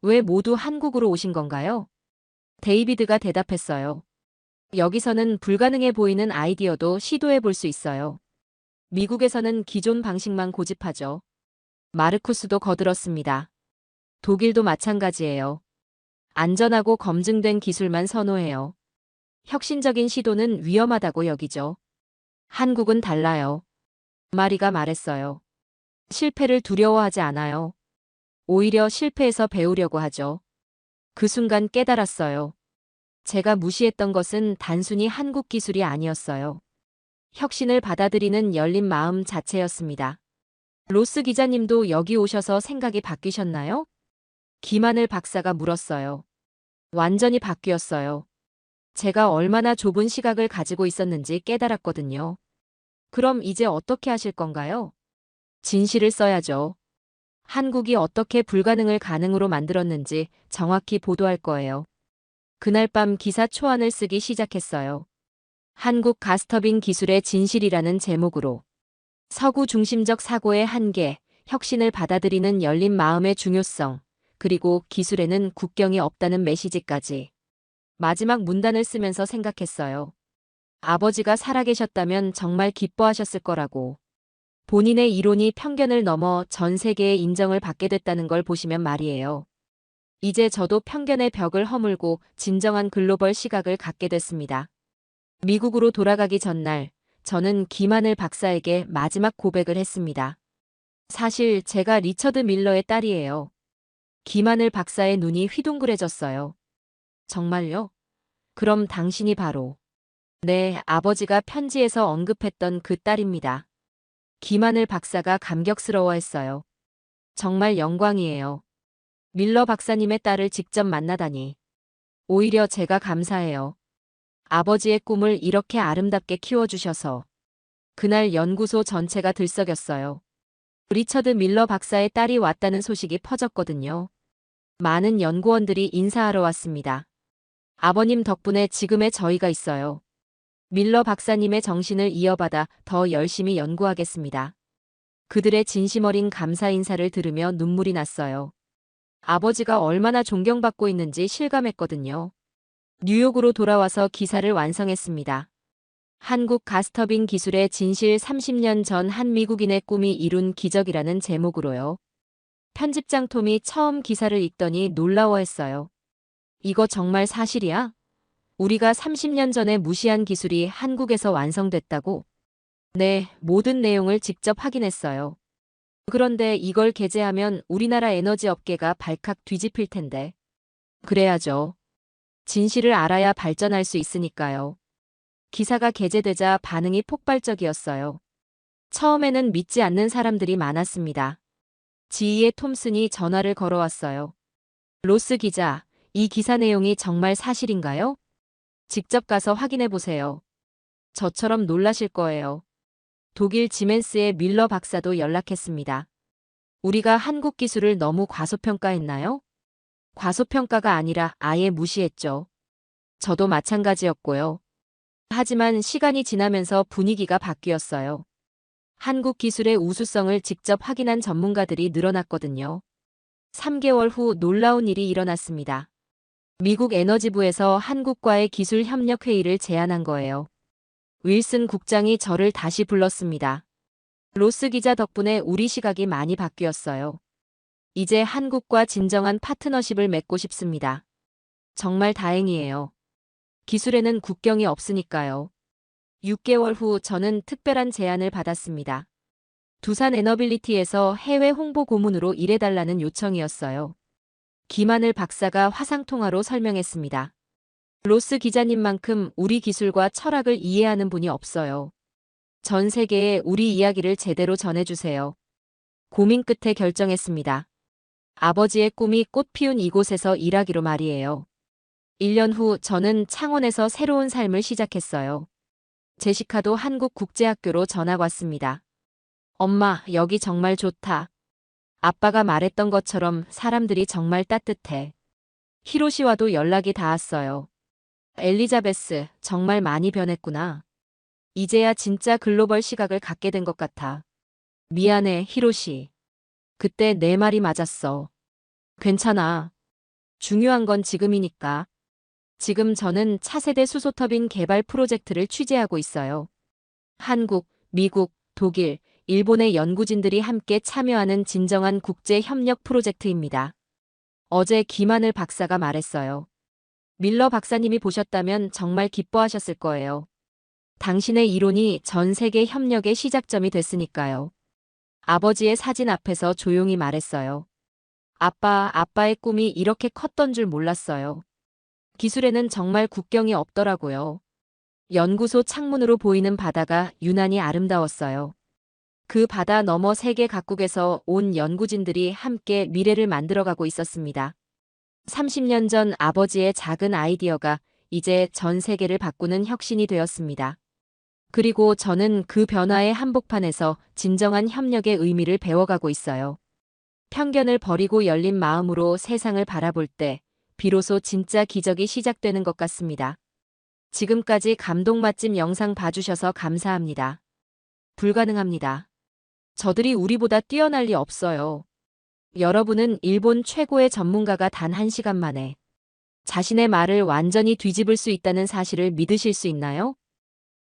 왜 모두 한국으로 오신 건가요? 데이비드가 대답했어요. 여기서는 불가능해 보이는 아이디어도 시도해 볼 수 있어요. 미국에서는 기존 방식만 고집하죠. 마르쿠스도 거들었습니다. 독일도 마찬가지예요. 안전하고 검증된 기술만 선호해요. 혁신적인 시도는 위험하다고 여기죠. 한국은 달라요. 마리가 말했어요. 실패를 두려워하지 않아요. 오히려 실패해서 배우려고 하죠. 그 순간 깨달았어요. 제가 무시했던 것은 단순히 한국 기술이 아니었어요. 혁신을 받아들이는 열린 마음 자체였습니다. 로스 기자님도 여기 오셔서 생각이 바뀌셨나요? 김하늘 박사가 물었어요. 완전히 바뀌었어요. 제가 얼마나 좁은 시각을 가지고 있었는지 깨달았거든요. 그럼 이제 어떻게 하실 건가요? 진실을 써야죠. 한국이 어떻게 불가능을 가능으로 만들었는지 정확히 보도할 거예요. 그날 밤 기사 초안을 쓰기 시작했어요. 한국 가스터빈 기술의 진실이라는 제목으로 서구 중심적 사고의 한계, 혁신을 받아들이는 열린 마음의 중요성, 그리고 기술에는 국경이 없다는 메시지까지. 마지막 문단을 쓰면서 생각했어요. 아버지가 살아계셨다면 정말 기뻐하셨을 거라고. 본인의 이론이 편견을 넘어 전 세계의 인정을 받게 됐다는 걸 보시면 말이에요. 이제 저도 편견의 벽을 허물고 진정한 글로벌 시각을 갖게 됐습니다. 미국으로 돌아가기 전날 저는 김하늘 박사에게 마지막 고백을 했습니다. 사실 제가 리처드 밀러의 딸이에요. 김하늘 박사의 눈이 휘둥그레졌어요. 정말요? 그럼 당신이 바로. 네, 아버지가 편지에서 언급했던 그 딸입니다. 김하늘 박사가 감격스러워했어요. 정말 영광이에요. 밀러 박사님의 딸을 직접 만나다니. 오히려 제가 감사해요. 아버지의 꿈을 이렇게 아름답게 키워주셔서. 그날 연구소 전체가 들썩였어요. 리처드 밀러 박사의 딸이 왔다는 소식이 퍼졌거든요. 많은 연구원들이 인사하러 왔습니다. 아버님 덕분에 지금의 저희가 있어요. 밀러 박사님의 정신을 이어받아 더 열심히 연구하겠습니다. 그들의 진심 어린 감사 인사를 들으며 눈물이 났어요. 아버지가 얼마나 존경받고 있는지 실감했거든요. 뉴욕으로 돌아와서 기사를 완성했습니다. 한국 가스터빈 기술의 진실 30년 전 한 미국인의 꿈이 이룬 기적이라는 제목으로요. 편집장 톰이 처음 기사를 읽더니 놀라워했어요. 이거 정말 사실이야? 우리가 30년 전에 무시한 기술이 한국에서 완성됐다고? 네, 모든 내용을 직접 확인했어요. 그런데 이걸 게재하면 우리나라 에너지 업계가 발칵 뒤집힐 텐데. 그래야죠. 진실을 알아야 발전할 수 있으니까요. 기사가 게재되자 반응이 폭발적이었어요. 처음에는 믿지 않는 사람들이 많았습니다. 지휘의 톰슨이 전화를 걸어왔어요. 로스 기자, 이 기사 내용이 정말 사실인가요? 직접 가서 확인해 보세요. 저처럼 놀라실 거예요. 독일 지멘스의 밀러 박사도 연락했습니다. 우리가 한국 기술을 너무 과소평가했나요? 과소평가가 아니라 아예 무시했죠. 저도 마찬가지였고요. 하지만 시간이 지나면서 분위기가 바뀌었어요. 한국 기술의 우수성을 직접 확인한 전문가들이 늘어났거든요. 3개월 후 놀라운 일이 일어났습니다. 미국 에너지부에서 한국과의 기술 협력 회의를 제안한 거예요. 윌슨 국장이 저를 다시 불렀습니다. 로스 기자 덕분에 우리 시각이 많이 바뀌었어요. 이제 한국과 진정한 파트너십을 맺고 싶습니다. 정말 다행이에요. 기술에는 국경이 없으니까요. 6개월 후 저는 특별한 제안을 받았습니다. 두산 에너빌리티에서 해외 홍보 고문으로 일해달라는 요청이었어요. 김하늘 박사가 화상통화로 설명했습니다. 로스 기자님만큼 우리 기술과 철학을 이해하는 분이 없어요. 전 세계에 우리 이야기를 제대로 전해주세요. 고민 끝에 결정했습니다. 아버지의 꿈이 꽃 피운 이곳에서 일하기로 말이에요. 1년 후 저는 창원에서 새로운 삶을 시작했어요. 제시카도 한국국제학교로 전학 왔습니다. 엄마, 여기 정말 좋다. 아빠가 말했던 것처럼 사람들이 정말 따뜻해. 히로시와도 연락이 닿았어요. 엘리자베스, 정말 많이 변했구나. 이제야 진짜 글로벌 시각을 갖게 된 것 같아. 미안해, 히로시. 그때 내 말이 맞았어. 괜찮아. 중요한 건 지금이니까. 지금 저는 차세대 수소터빈 개발 프로젝트를 취재하고 있어요. 한국, 미국, 독일, 일본의 연구진들이 함께 참여하는 진정한 국제 협력 프로젝트입니다. 어제 김하늘 박사가 말했어요. 밀러 박사님이 보셨다면 정말 기뻐하셨을 거예요. 당신의 이론이 전 세계 협력의 시작점이 됐으니까요. 아버지의 사진 앞에서 조용히 말했어요. 아빠의 꿈이 이렇게 컸던 줄 몰랐어요. 기술에는 정말 국경이 없더라고요. 연구소 창문으로 보이는 바다가 유난히 아름다웠어요. 그 바다 너머 세계 각국에서 온 연구진들이 함께 미래를 만들어가고 있었습니다. 30년 전 아버지의 작은 아이디어가 이제 전 세계를 바꾸는 혁신이 되었습니다. 그리고 저는 그 변화의 한복판에서 진정한 협력의 의미를 배워가고 있어요. 편견을 버리고 열린 마음으로 세상을 바라볼 때 비로소 진짜 기적이 시작되는 것 같습니다. 지금까지 감동 맛집 영상 봐주셔서 감사합니다. 불가능합니다. 저들이 우리보다 뛰어날 리 없어요. 여러분은 일본 최고의 전문가가 단 1시간 만에 자신의 말을 완전히 뒤집을 수 있다는 사실을 믿으실 수 있나요?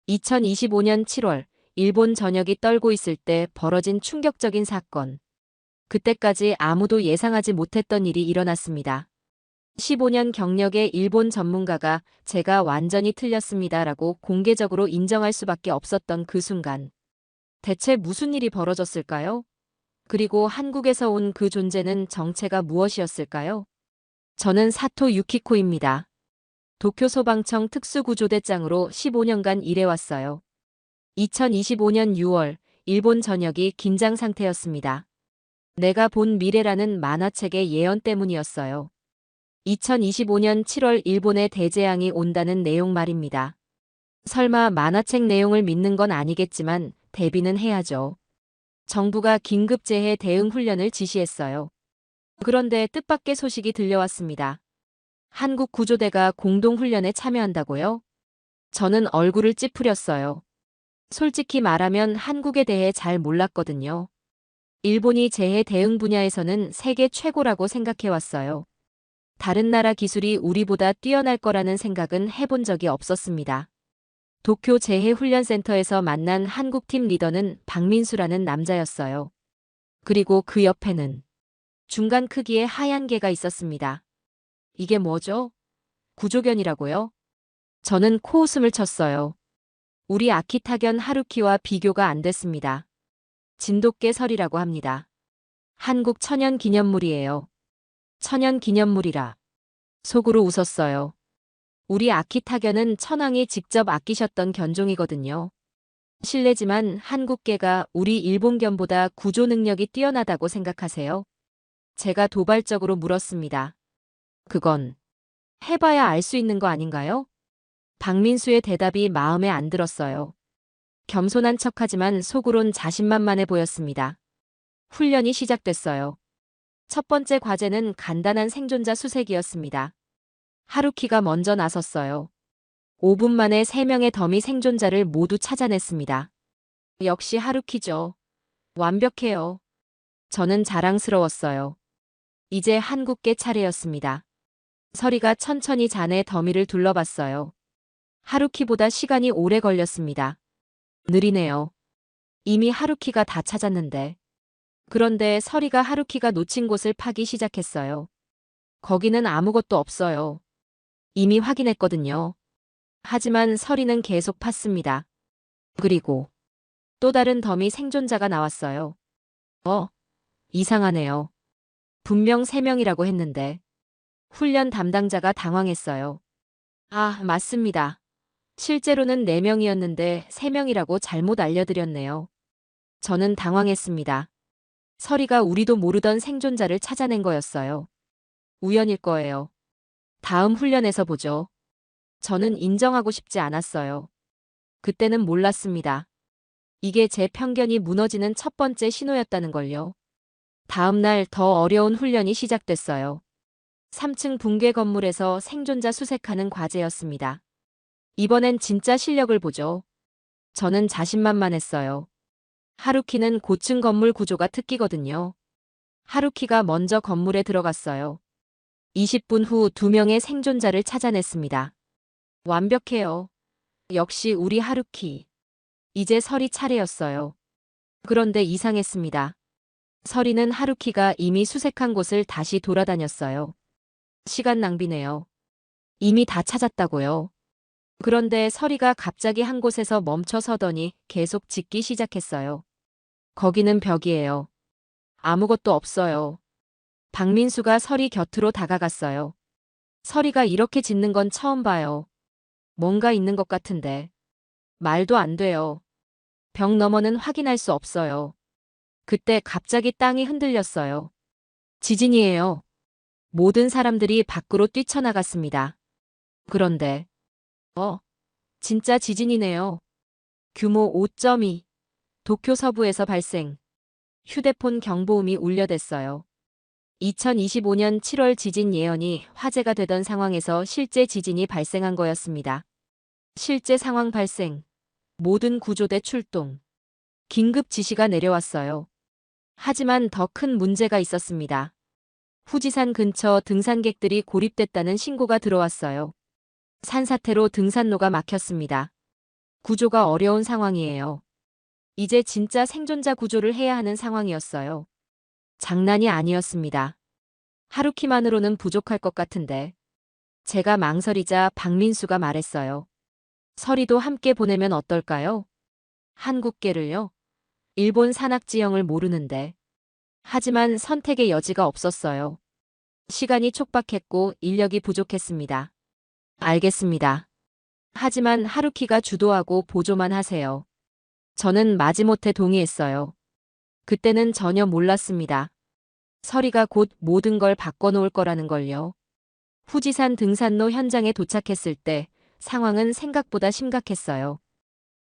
2025년 7월, 일본 전역이 떨고 있을 때 벌어진 충격적인 사건. 그때까지 아무도 예상하지 못했던 일이 일어났습니다. 15년 경력의 일본 전문가가 제가 완전히 틀렸습니다라고 공개적으로 인정할 수밖에 없었던 그 순간. 대체 무슨 일이 벌어졌을까요? 그리고 한국에서 온 그 존재는 정체가 무엇이었을까요? 저는 사토 유키코입니다. 도쿄 소방청 특수구조대장으로 15년간 일해왔어요. 2025년 6월, 일본 전역이 긴장 상태였습니다. 내가 본 미래라는 만화책의 예언 때문이었어요. 2025년 7월 일본에 대재앙이 온다는 내용 말입니다. 설마 만화책 내용을 믿는 건 아니겠지만 대비는 해야죠. 정부가 긴급재해 대응 훈련을 지시했어요. 그런데 뜻밖의 소식이 들려왔습니다. 한국 구조대가 공동훈련에 참여한다고요? 저는 얼굴을 찌푸렸어요. 솔직히 말하면 한국에 대해 잘 몰랐거든요. 일본이 재해 대응 분야에서는 세계 최고라고 생각해왔어요. 다른 나라 기술이 우리보다 뛰어날 거라는 생각은 해본 적이 없었습니다. 도쿄 재해훈련센터에서 만난 한국팀 리더는 박민수라는 남자였어요. 그리고 그 옆에는 중간 크기의 하얀 개가 있었습니다. 이게 뭐죠? 구조견이라고요? 저는 코웃음을 쳤어요. 우리 아키타견 하루키와 비교가 안 됐습니다. 진돗개 설이라고 합니다. 한국 천연기념물이에요. 천연기념물이라. 속으로 웃었어요. 우리 아키타견은 천황이 직접 아끼셨던 견종이거든요. 실례지만 한국개가 우리 일본견보다 구조 능력이 뛰어나다고 생각하세요? 제가 도발적으로 물었습니다. 그건 해봐야 알 수 있는 거 아닌가요? 박민수의 대답이 마음에 안 들었어요. 겸손한 척하지만 속으론 자신만만해 보였습니다. 훈련이 시작됐어요. 첫 번째 과제는 간단한 생존자 수색이었습니다. 하루키가 먼저 나섰어요. 5분 만에 3명의 더미 생존자를 모두 찾아냈습니다. 역시 하루키죠. 완벽해요. 저는 자랑스러웠어요. 이제 한국계 차례였습니다. 서리가 천천히 잔의 더미를 둘러봤어요. 하루키보다 시간이 오래 걸렸습니다. 느리네요. 이미 하루키가 다 찾았는데. 그런데 서리가 하루키가 놓친 곳을 파기 시작했어요. 거기는 아무것도 없어요. 이미 확인했거든요. 하지만 서리는 계속 팠습니다. 그리고 또 다른 더미 생존자가 나왔어요. 이상하네요. 분명 3명이라고 했는데. 훈련 담당자가 당황했어요. 아, 맞습니다. 실제로는 4명이었는데 3명이라고 잘못 알려드렸네요. 저는 당황했습니다. 서리가 우리도 모르던 생존자를 찾아낸 거였어요. 우연일 거예요. 다음 훈련에서 보죠. 저는 인정하고 싶지 않았어요. 그때는 몰랐습니다. 이게 제 편견이 무너지는 첫 번째 신호였다는 걸요. 다음 날 더 어려운 훈련이 시작됐어요. 3층 붕괴 건물에서 생존자 수색하는 과제였습니다. 이번엔 진짜 실력을 보죠. 저는 자신만만했어요. 하루키는 고층 건물 구조가 특기거든요. 하루키가 먼저 건물에 들어갔어요. 20분 후 2명의 생존자를 찾아냈습니다. 완벽해요. 역시 우리 하루키. 이제 서리 차례였어요. 그런데 이상했습니다. 서리는 하루키가 이미 수색한 곳을 다시 돌아다녔어요. 시간 낭비네요. 이미 다 찾았다고요. 그런데 서리가 갑자기 한 곳에서 멈춰 서더니 계속 짖기 시작했어요. 거기는 벽이에요. 아무것도 없어요. 박민수가 서리 곁으로 다가갔어요. 서리가 이렇게 짖는 건 처음 봐요. 뭔가 있는 것 같은데. 말도 안 돼요. 벽 너머는 확인할 수 없어요. 그때 갑자기 땅이 흔들렸어요. 지진이에요. 모든 사람들이 밖으로 뛰쳐나갔습니다. 그런데, 진짜 지진이네요. 규모 5.2. 도쿄 서부에서 발생. 휴대폰 경보음이 울려댔어요. 2025년 7월 지진 예언이 화제가 되던 상황에서 실제 지진이 발생한 거였습니다. 실제 상황 발생. 모든 구조대 출동. 긴급 지시가 내려왔어요. 하지만 더 큰 문제가 있었습니다. 후지산 근처 등산객들이 고립됐다는 신고가 들어왔어요. 산사태로 등산로가 막혔습니다. 구조가 어려운 상황이에요. 이제 진짜 생존자 구조를 해야 하는 상황이었어요. 장난이 아니었습니다. 하루키만으로는 부족할 것 같은데. 제가 망설이자 박민수가 말했어요. 서리도 함께 보내면 어떨까요? 한국계를요? 일본 산악 지형을 모르는데. 하지만 선택의 여지가 없었어요. 시간이 촉박했고 인력이 부족했습니다. 알겠습니다. 하지만 하루키가 주도하고 보조만 하세요. 저는 마지못해 동의했어요. 그때는 전혀 몰랐습니다. 서리가 곧 모든 걸 바꿔놓을 거라는 걸요. 후지산 등산로 현장에 도착했을 때 상황은 생각보다 심각했어요.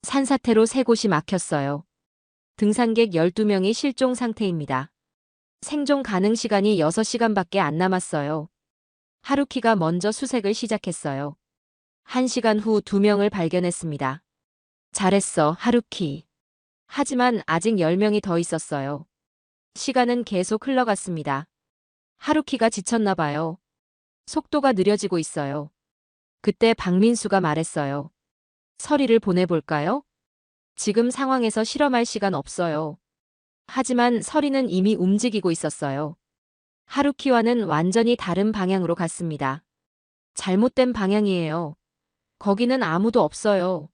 산사태로 3곳이 막혔어요. 등산객 12명이 실종 상태입니다. 생존 가능 시간이 6시간밖에 안 남았어요. 하루키가 먼저 수색을 시작했어요. 1시간 후 2명을 발견했습니다. 잘했어, 하루키. 하지만 아직 10명이 더 있었어요. 시간은 계속 흘러갔습니다. 하루키가 지쳤나 봐요. 속도가 느려지고 있어요. 그때 박민수가 말했어요. 서리를 보내볼까요? 지금 상황에서 실험할 시간 없어요. 하지만 서리는 이미 움직이고 있었어요. 하루키와는 완전히 다른 방향으로 갔습니다. 잘못된 방향이에요. 거기는 아무도 없어요.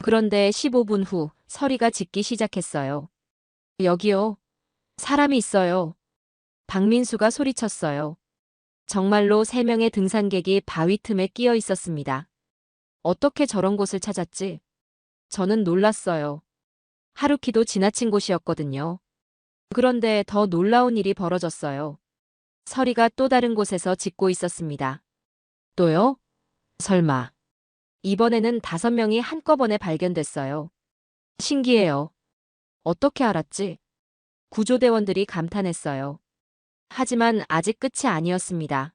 그런데 15분 후 서리가 짖기 시작했어요. 여기요. 사람이 있어요. 박민수가 소리쳤어요. 정말로 3명의 등산객이 바위 틈에 끼어 있었습니다. 어떻게 저런 곳을 찾았지? 저는 놀랐어요. 하루키도 지나친 곳이었거든요. 그런데 더 놀라운 일이 벌어졌어요. 서리가 또 다른 곳에서 짖고 있었습니다. 또요? 설마. 이번에는 5명이 한꺼번에 발견됐어요. 신기해요. 어떻게 알았지? 구조대원들이 감탄했어요. 하지만 아직 끝이 아니었습니다.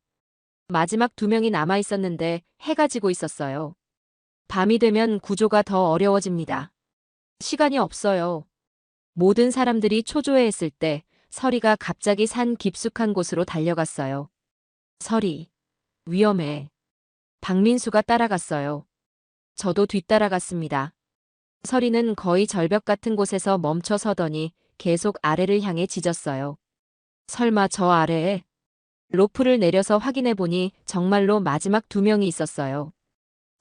마지막 2명이 남아 있었는데 해가 지고 있었어요. 밤이 되면 구조가 더 어려워집니다. 시간이 없어요. 모든 사람들이 초조해했을 때 서리가 갑자기 산 깊숙한 곳으로 달려갔어요. 서리, 위험해. 박민수가 따라갔어요. 저도 뒤따라갔습니다. 서리는 거의 절벽 같은 곳에서 멈춰 서더니 계속 아래를 향해 짖었어요. 설마 저 아래에? 로프를 내려서 확인해 보니 정말로 마지막 2명이 있었어요.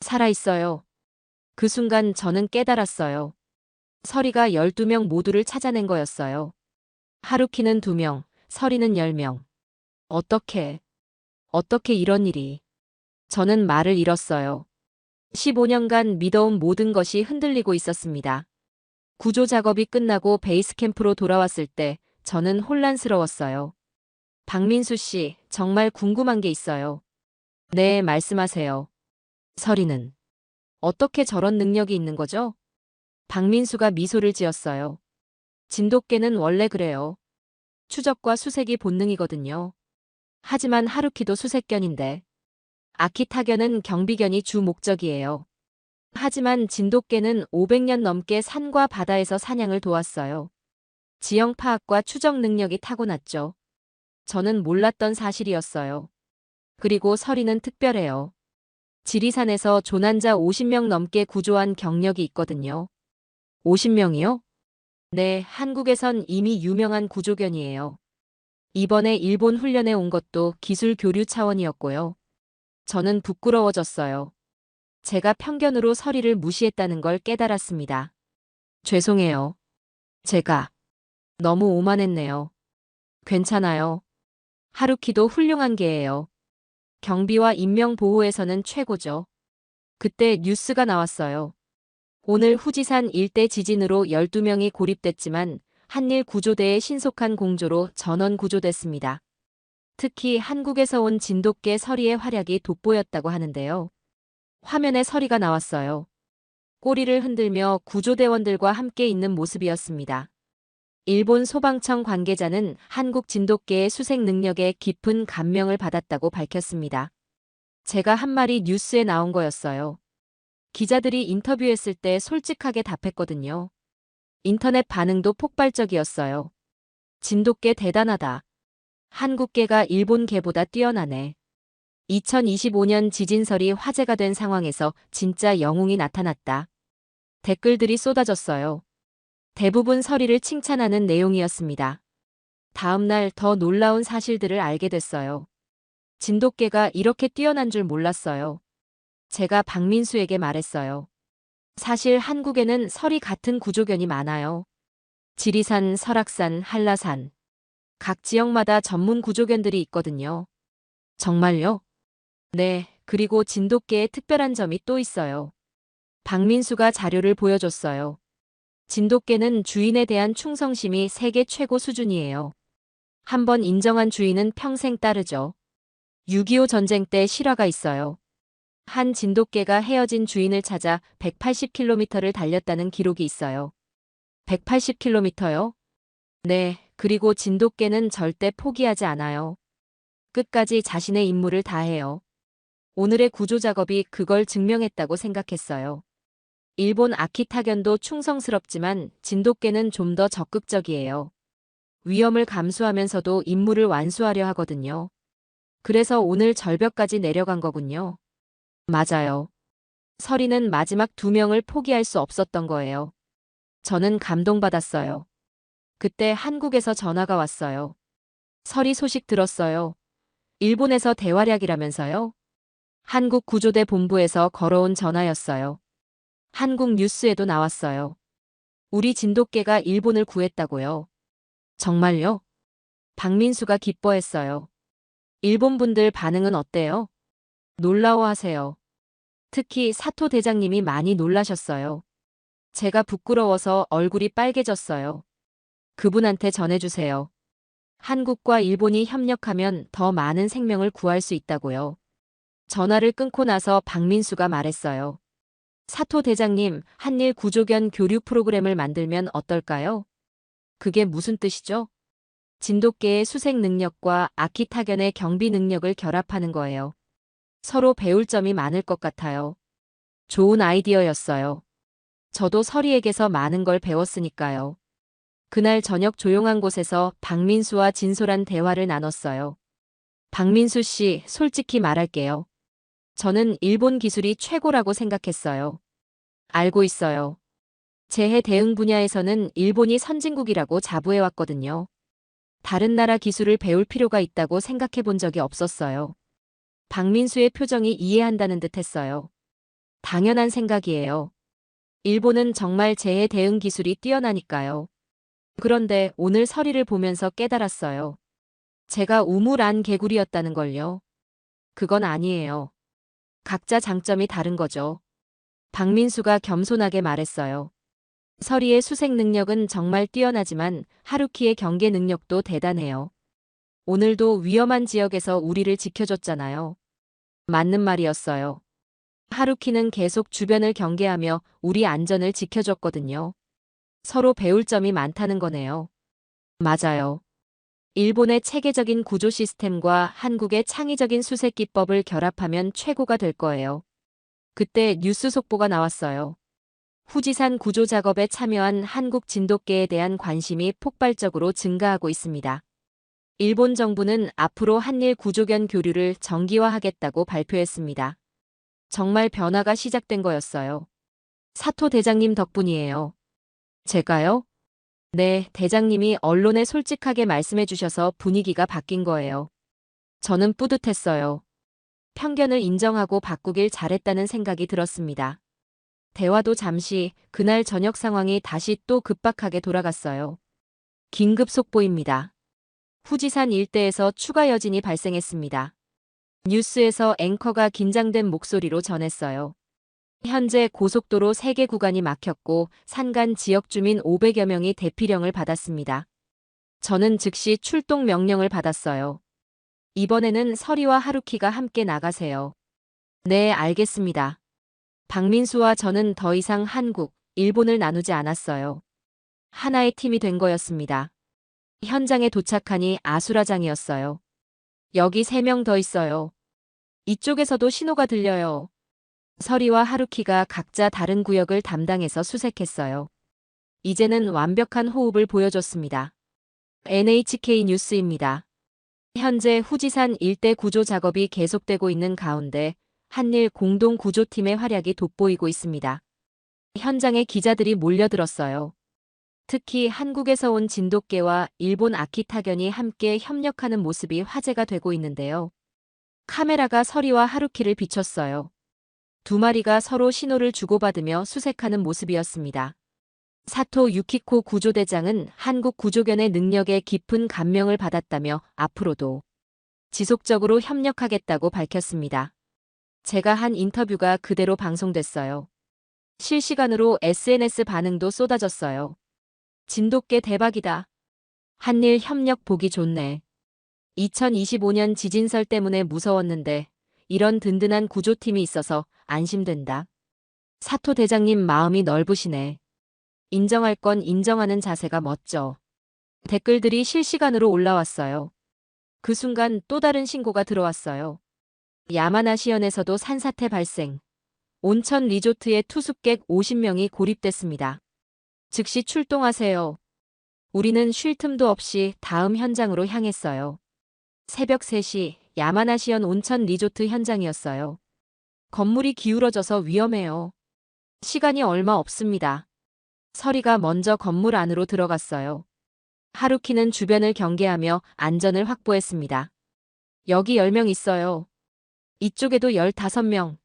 살아있어요. 그 순간 저는 깨달았어요. 서리가 12명 모두를 찾아낸 거였어요. 하루키는 2명, 서리는 10명. 어떻게 이런 일이. 저는 말을 잃었어요. 15년간 믿어온 모든 것이 흔들리고 있었습니다. 구조 작업이 끝나고 베이스 캠프로 돌아왔을 때 저는 혼란스러웠어요. 박민수 씨, 정말 궁금한 게 있어요. 네, 말씀하세요. 서리는 어떻게 저런 능력이 있는 거죠? 박민수가 미소를 지었어요. 진돗개는 원래 그래요. 추적과 수색이 본능이거든요. 하지만 하루키도 수색견인데 아키타견은 경비견이 주 목적이에요. 하지만 진돗개는 500년 넘게 산과 바다에서 사냥을 도왔어요. 지형 파악과 추적 능력이 타고났죠. 저는 몰랐던 사실이었어요. 그리고 서리는 특별해요. 지리산에서 조난자 50명 넘게 구조한 경력이 있거든요. 50명이요? 네, 한국에선 이미 유명한 구조견이에요. 이번에 일본 훈련에 온 것도 기술 교류 차원이었고요. 저는 부끄러워졌어요. 제가 편견으로 서리를 무시했다는 걸 깨달았습니다. 죄송해요. 제가 너무 오만했네요. 괜찮아요. 하루키도 훌륭한 개예요. 경비와 인명 보호에서는 최고죠. 그때 뉴스가 나왔어요. 오늘 후지산 일대 지진으로 12명이 고립됐지만 한일 구조대의 신속한 공조로 전원 구조됐습니다. 특히 한국에서 온 진돗개 서리의 활약이 돋보였다고 하는데요. 화면에 서리가 나왔어요. 꼬리를 흔들며 구조대원들과 함께 있는 모습이었습니다. 일본 소방청 관계자는 한국 진돗개의 수색 능력에 깊은 감명을 받았다고 밝혔습니다. 제가 한 말이 뉴스에 나온 거였어요. 기자들이 인터뷰했을 때 솔직하게 답했거든요. 인터넷 반응도 폭발적이었어요. 진돗개 대단하다. 한국개가 일본 개보다 뛰어나네. 2025년 지진설이 화제가 된 상황에서 진짜 영웅이 나타났다. 댓글들이 쏟아졌어요. 대부분 서리를 칭찬하는 내용이었습니다. 다음 날 더 놀라운 사실들을 알게 됐어요. 진돗개가 이렇게 뛰어난 줄 몰랐어요. 제가 박민수에게 말했어요. 사실 한국에는 서리 같은 구조견이 많아요. 지리산, 설악산, 한라산. 각 지역마다 전문 구조견들이 있거든요. 정말요? 네, 그리고 진돗개의 특별한 점이 또 있어요. 박민수가 자료를 보여줬어요. 진돗개는 주인에 대한 충성심이 세계 최고 수준이에요. 한번 인정한 주인은 평생 따르죠. 6.25 전쟁 때 실화가 있어요. 한 진돗개가 헤어진 주인을 찾아 180km를 달렸다는 기록이 있어요. 180km요? 네, 그리고 진돗개는 절대 포기하지 않아요. 끝까지 자신의 임무를 다해요. 오늘의 구조 작업이 그걸 증명했다고 생각했어요. 일본 아키타견도 충성스럽지만 진돗개는 좀 더 적극적이에요. 위험을 감수하면서도 임무를 완수하려 하거든요. 그래서 오늘 절벽까지 내려간 거군요. 맞아요. 서리는 마지막 2명을 포기할 수 없었던 거예요. 저는 감동받았어요. 그때 한국에서 전화가 왔어요. 서리 소식 들었어요. 일본에서 대활약이라면서요? 한국 구조대 본부에서 걸어온 전화였어요. 한국 뉴스에도 나왔어요. 우리 진돗개가 일본을 구했다고요. 정말요? 박민수가 기뻐했어요. 일본 분들 반응은 어때요? 놀라워하세요. 특히 사토 대장님이 많이 놀라셨어요. 제가 부끄러워서 얼굴이 빨개졌어요. 그분한테 전해주세요. 한국과 일본이 협력하면 더 많은 생명을 구할 수 있다고요. 전화를 끊고 나서 박민수가 말했어요. 사토 대장님, 한일 구조견 교류 프로그램을 만들면 어떨까요? 그게 무슨 뜻이죠? 진돗개의 수색 능력과 아키타견의 경비 능력을 결합하는 거예요. 서로 배울 점이 많을 것 같아요. 좋은 아이디어였어요. 저도 서리에게서 많은 걸 배웠으니까요. 그날 저녁 조용한 곳에서 박민수와 진솔한 대화를 나눴어요. 박민수 씨, 솔직히 말할게요. 저는 일본 기술이 최고라고 생각했어요. 알고 있어요. 재해 대응 분야에서는 일본이 선진국이라고 자부해왔거든요. 다른 나라 기술을 배울 필요가 있다고 생각해 본 적이 없었어요. 박민수의 표정이 이해한다는 듯 했어요. 당연한 생각이에요. 일본은 정말 재해 대응 기술이 뛰어나니까요. 그런데 오늘 서리를 보면서 깨달았어요. 제가 우물 안 개구리였다는 걸요. 그건 아니에요. 각자 장점이 다른 거죠. 박민수가 겸손하게 말했어요. 서리의 수색 능력은 정말 뛰어나지만 하루키의 경계 능력도 대단해요. 오늘도 위험한 지역에서 우리를 지켜줬잖아요. 맞는 말이었어요. 하루키는 계속 주변을 경계하며 우리 안전을 지켜줬거든요. 서로 배울 점이 많다는 거네요. 맞아요. 일본의 체계적인 구조 시스템과 한국의 창의적인 수색 기법을 결합하면 최고가 될 거예요. 그때 뉴스 속보가 나왔어요. 후지산 구조 작업에 참여한 한국 진돗개에 대한 관심이 폭발적으로 증가하고 있습니다. 일본 정부는 앞으로 한일 구조견 교류를 정기화하겠다고 발표했습니다. 정말 변화가 시작된 거였어요. 사토 대장님 덕분이에요. 제가요? 네, 대장님이 언론에 솔직하게 말씀해 주셔서 분위기가 바뀐 거예요. 저는 뿌듯했어요. 편견을 인정하고 바꾸길 잘했다는 생각이 들었습니다. 대화도 잠시 그날 저녁 상황이 다시 또 급박하게 돌아갔어요. 긴급 속보입니다. 후지산 일대에서 추가 여진이 발생했습니다. 뉴스에서 앵커가 긴장된 목소리로 전했어요. 현재 고속도로 3개 구간이 막혔고 산간 지역 주민 500여 명이 대피령을 받았습니다. 저는 즉시 출동 명령을 받았어요. 이번에는 서리와 하루키가 함께 나가세요. 네, 알겠습니다. 박민수와 저는 더 이상 한국, 일본을 나누지 않았어요. 하나의 팀이 된 거였습니다. 현장에 도착하니 아수라장이었어요. 여기 3명 더 있어요. 이쪽에서도 신호가 들려요. 서리와 하루키가 각자 다른 구역을 담당해서 수색했어요. 이제는 완벽한 호흡을 보여줬습니다. NHK 뉴스입니다. 현재 후지산 일대 구조 작업이 계속되고 있는 가운데 한일 공동 구조팀의 활약이 돋보이고 있습니다. 현장에 기자들이 몰려들었어요. 특히 한국에서 온 진돗개와 일본 아키타견이 함께 협력하는 모습이 화제가 되고 있는데요. 카메라가 서리와 하루키를 비췄어요. 2마리가 서로 신호를 주고받으며 수색하는 모습이었습니다. 사토 유키코 구조대장은 한국 구조견의 능력에 깊은 감명을 받았다며 앞으로도 지속적으로 협력하겠다고 밝혔습니다. 제가 한 인터뷰가 그대로 방송됐어요. 실시간으로 SNS 반응도 쏟아졌어요. 진돗개 대박이다. 한일 협력 보기 좋네. 2025년 지진설 때문에 무서웠는데 이런 든든한 구조팀이 있어서 안심된다. 사토 대장님 마음이 넓으시네. 인정할 건 인정하는 자세가 멋져. 댓글들이 실시간으로 올라왔어요. 그 순간 또 다른 신고가 들어왔어요. 야마나시현에서도 산사태 발생. 온천 리조트에 투숙객 50명이 고립됐습니다. 즉시 출동하세요. 우리는 쉴 틈도 없이 다음 현장으로 향했어요. 새벽 3시 야마나시현 온천 리조트 현장이었어요. 건물이 기울어져서 위험해요. 시간이 얼마 없습니다. 서리가 먼저 건물 안으로 들어갔어요. 하루키는 주변을 경계하며 안전을 확보했습니다. 여기 10명 있어요. 이쪽에도 15명.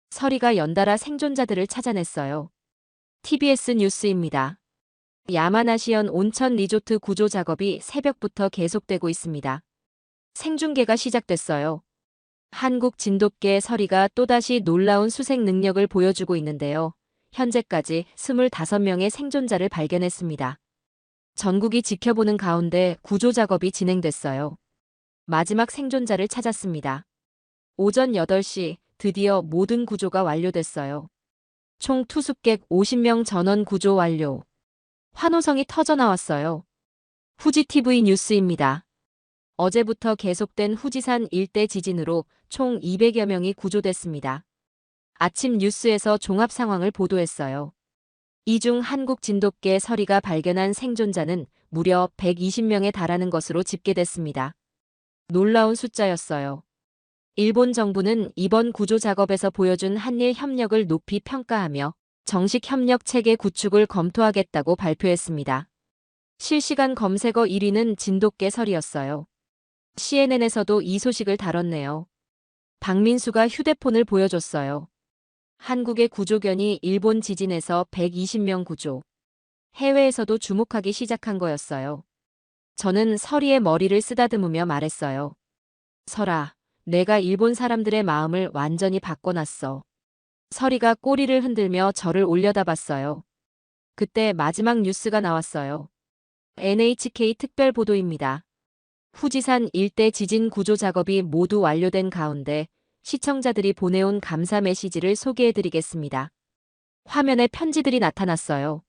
서리가 연달아 생존자들을 찾아냈어요. TBS 뉴스입니다. 야마나시현 온천 리조트 구조 작업이 새벽부터 계속되고 있습니다. 생중계가 시작됐어요. 한국 진돗개 서리가 또다시 놀라운 수색 능력을 보여주고 있는데요. 현재까지 25명의 생존자를 발견했습니다. 전국이 지켜보는 가운데 구조 작업이 진행됐어요. 마지막 생존자를 찾았습니다. 오전 8시 드디어 모든 구조가 완료됐어요. 총 투숙객 50명 전원 구조 완료. 환호성이 터져나왔어요. 후지TV 뉴스입니다. 어제부터 계속된 후지산 일대 지진으로 총 200여 명이 구조됐습니다. 아침 뉴스에서 종합 상황을 보도했어요. 이 중 한국 진돗개 서리가 발견한 생존자는 무려 120명에 달하는 것으로 집계됐습니다. 놀라운 숫자였어요. 일본 정부는 이번 구조 작업에서 보여준 한일 협력을 높이 평가하며 정식 협력 체계 구축을 검토하겠다고 발표했습니다. 실시간 검색어 1위는 진돗개 설이었어요. CNN에서도 이 소식을 다뤘네요. 박민수가 휴대폰을 보여줬어요. 한국의 구조견이 일본 지진에서 120명 구조. 해외에서도 주목하기 시작한 거였어요. 저는 서리의 머리를 쓰다듬으며 말했어요. 설아, 내가 일본 사람들의 마음을 완전히 바꿔놨어. 서리가 꼬리를 흔들며 저를 올려다봤어요. 그때 마지막 뉴스가 나왔어요. NHK 특별 보도입니다. 후지산 일대 지진 구조 작업이 모두 완료된 가운데 시청자들이 보내온 감사 메시지를 소개해드리겠습니다. 화면에 편지들이 나타났어요.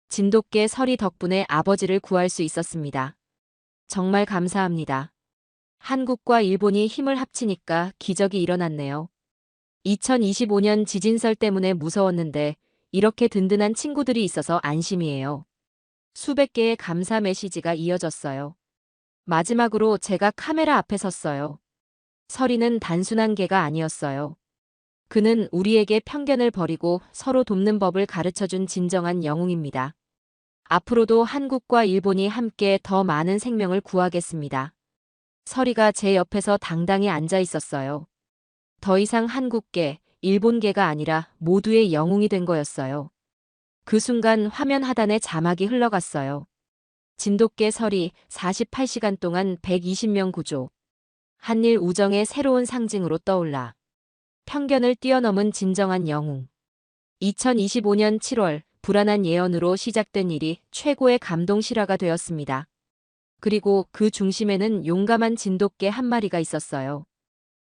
진돗개 서리 덕분에 아버지를 구할 수 있었습니다. 정말 감사합니다. 한국과 일본이 힘을 합치니까 기적이 일어났네요. 2025년 지진설 때문에 무서웠는데 이렇게 든든한 친구들이 있어서 안심이에요. 수백 개의 감사 메시지가 이어졌어요. 마지막으로 제가 카메라 앞에 섰어요. 서리는 단순한 개가 아니었어요. 그는 우리에게 편견을 버리고 서로 돕는 법을 가르쳐준 진정한 영웅입니다. 앞으로도 한국과 일본이 함께 더 많은 생명을 구하겠습니다. 서리가 제 옆에서 당당히 앉아 있었어요. 더 이상 한국계, 일본계가 아니라 모두의 영웅이 된 거였어요. 그 순간 화면 하단에 자막이 흘러갔어요. 진돗개 서리 48시간 동안 120명 구조. 한일 우정의 새로운 상징으로 떠올라. 편견을 뛰어넘은 진정한 영웅. 2025년 7월 불안한 예언으로 시작된 일이 최고의 감동 실화가 되었습니다. 그리고 그 중심에는 용감한 진돗개 한 마리가 있었어요.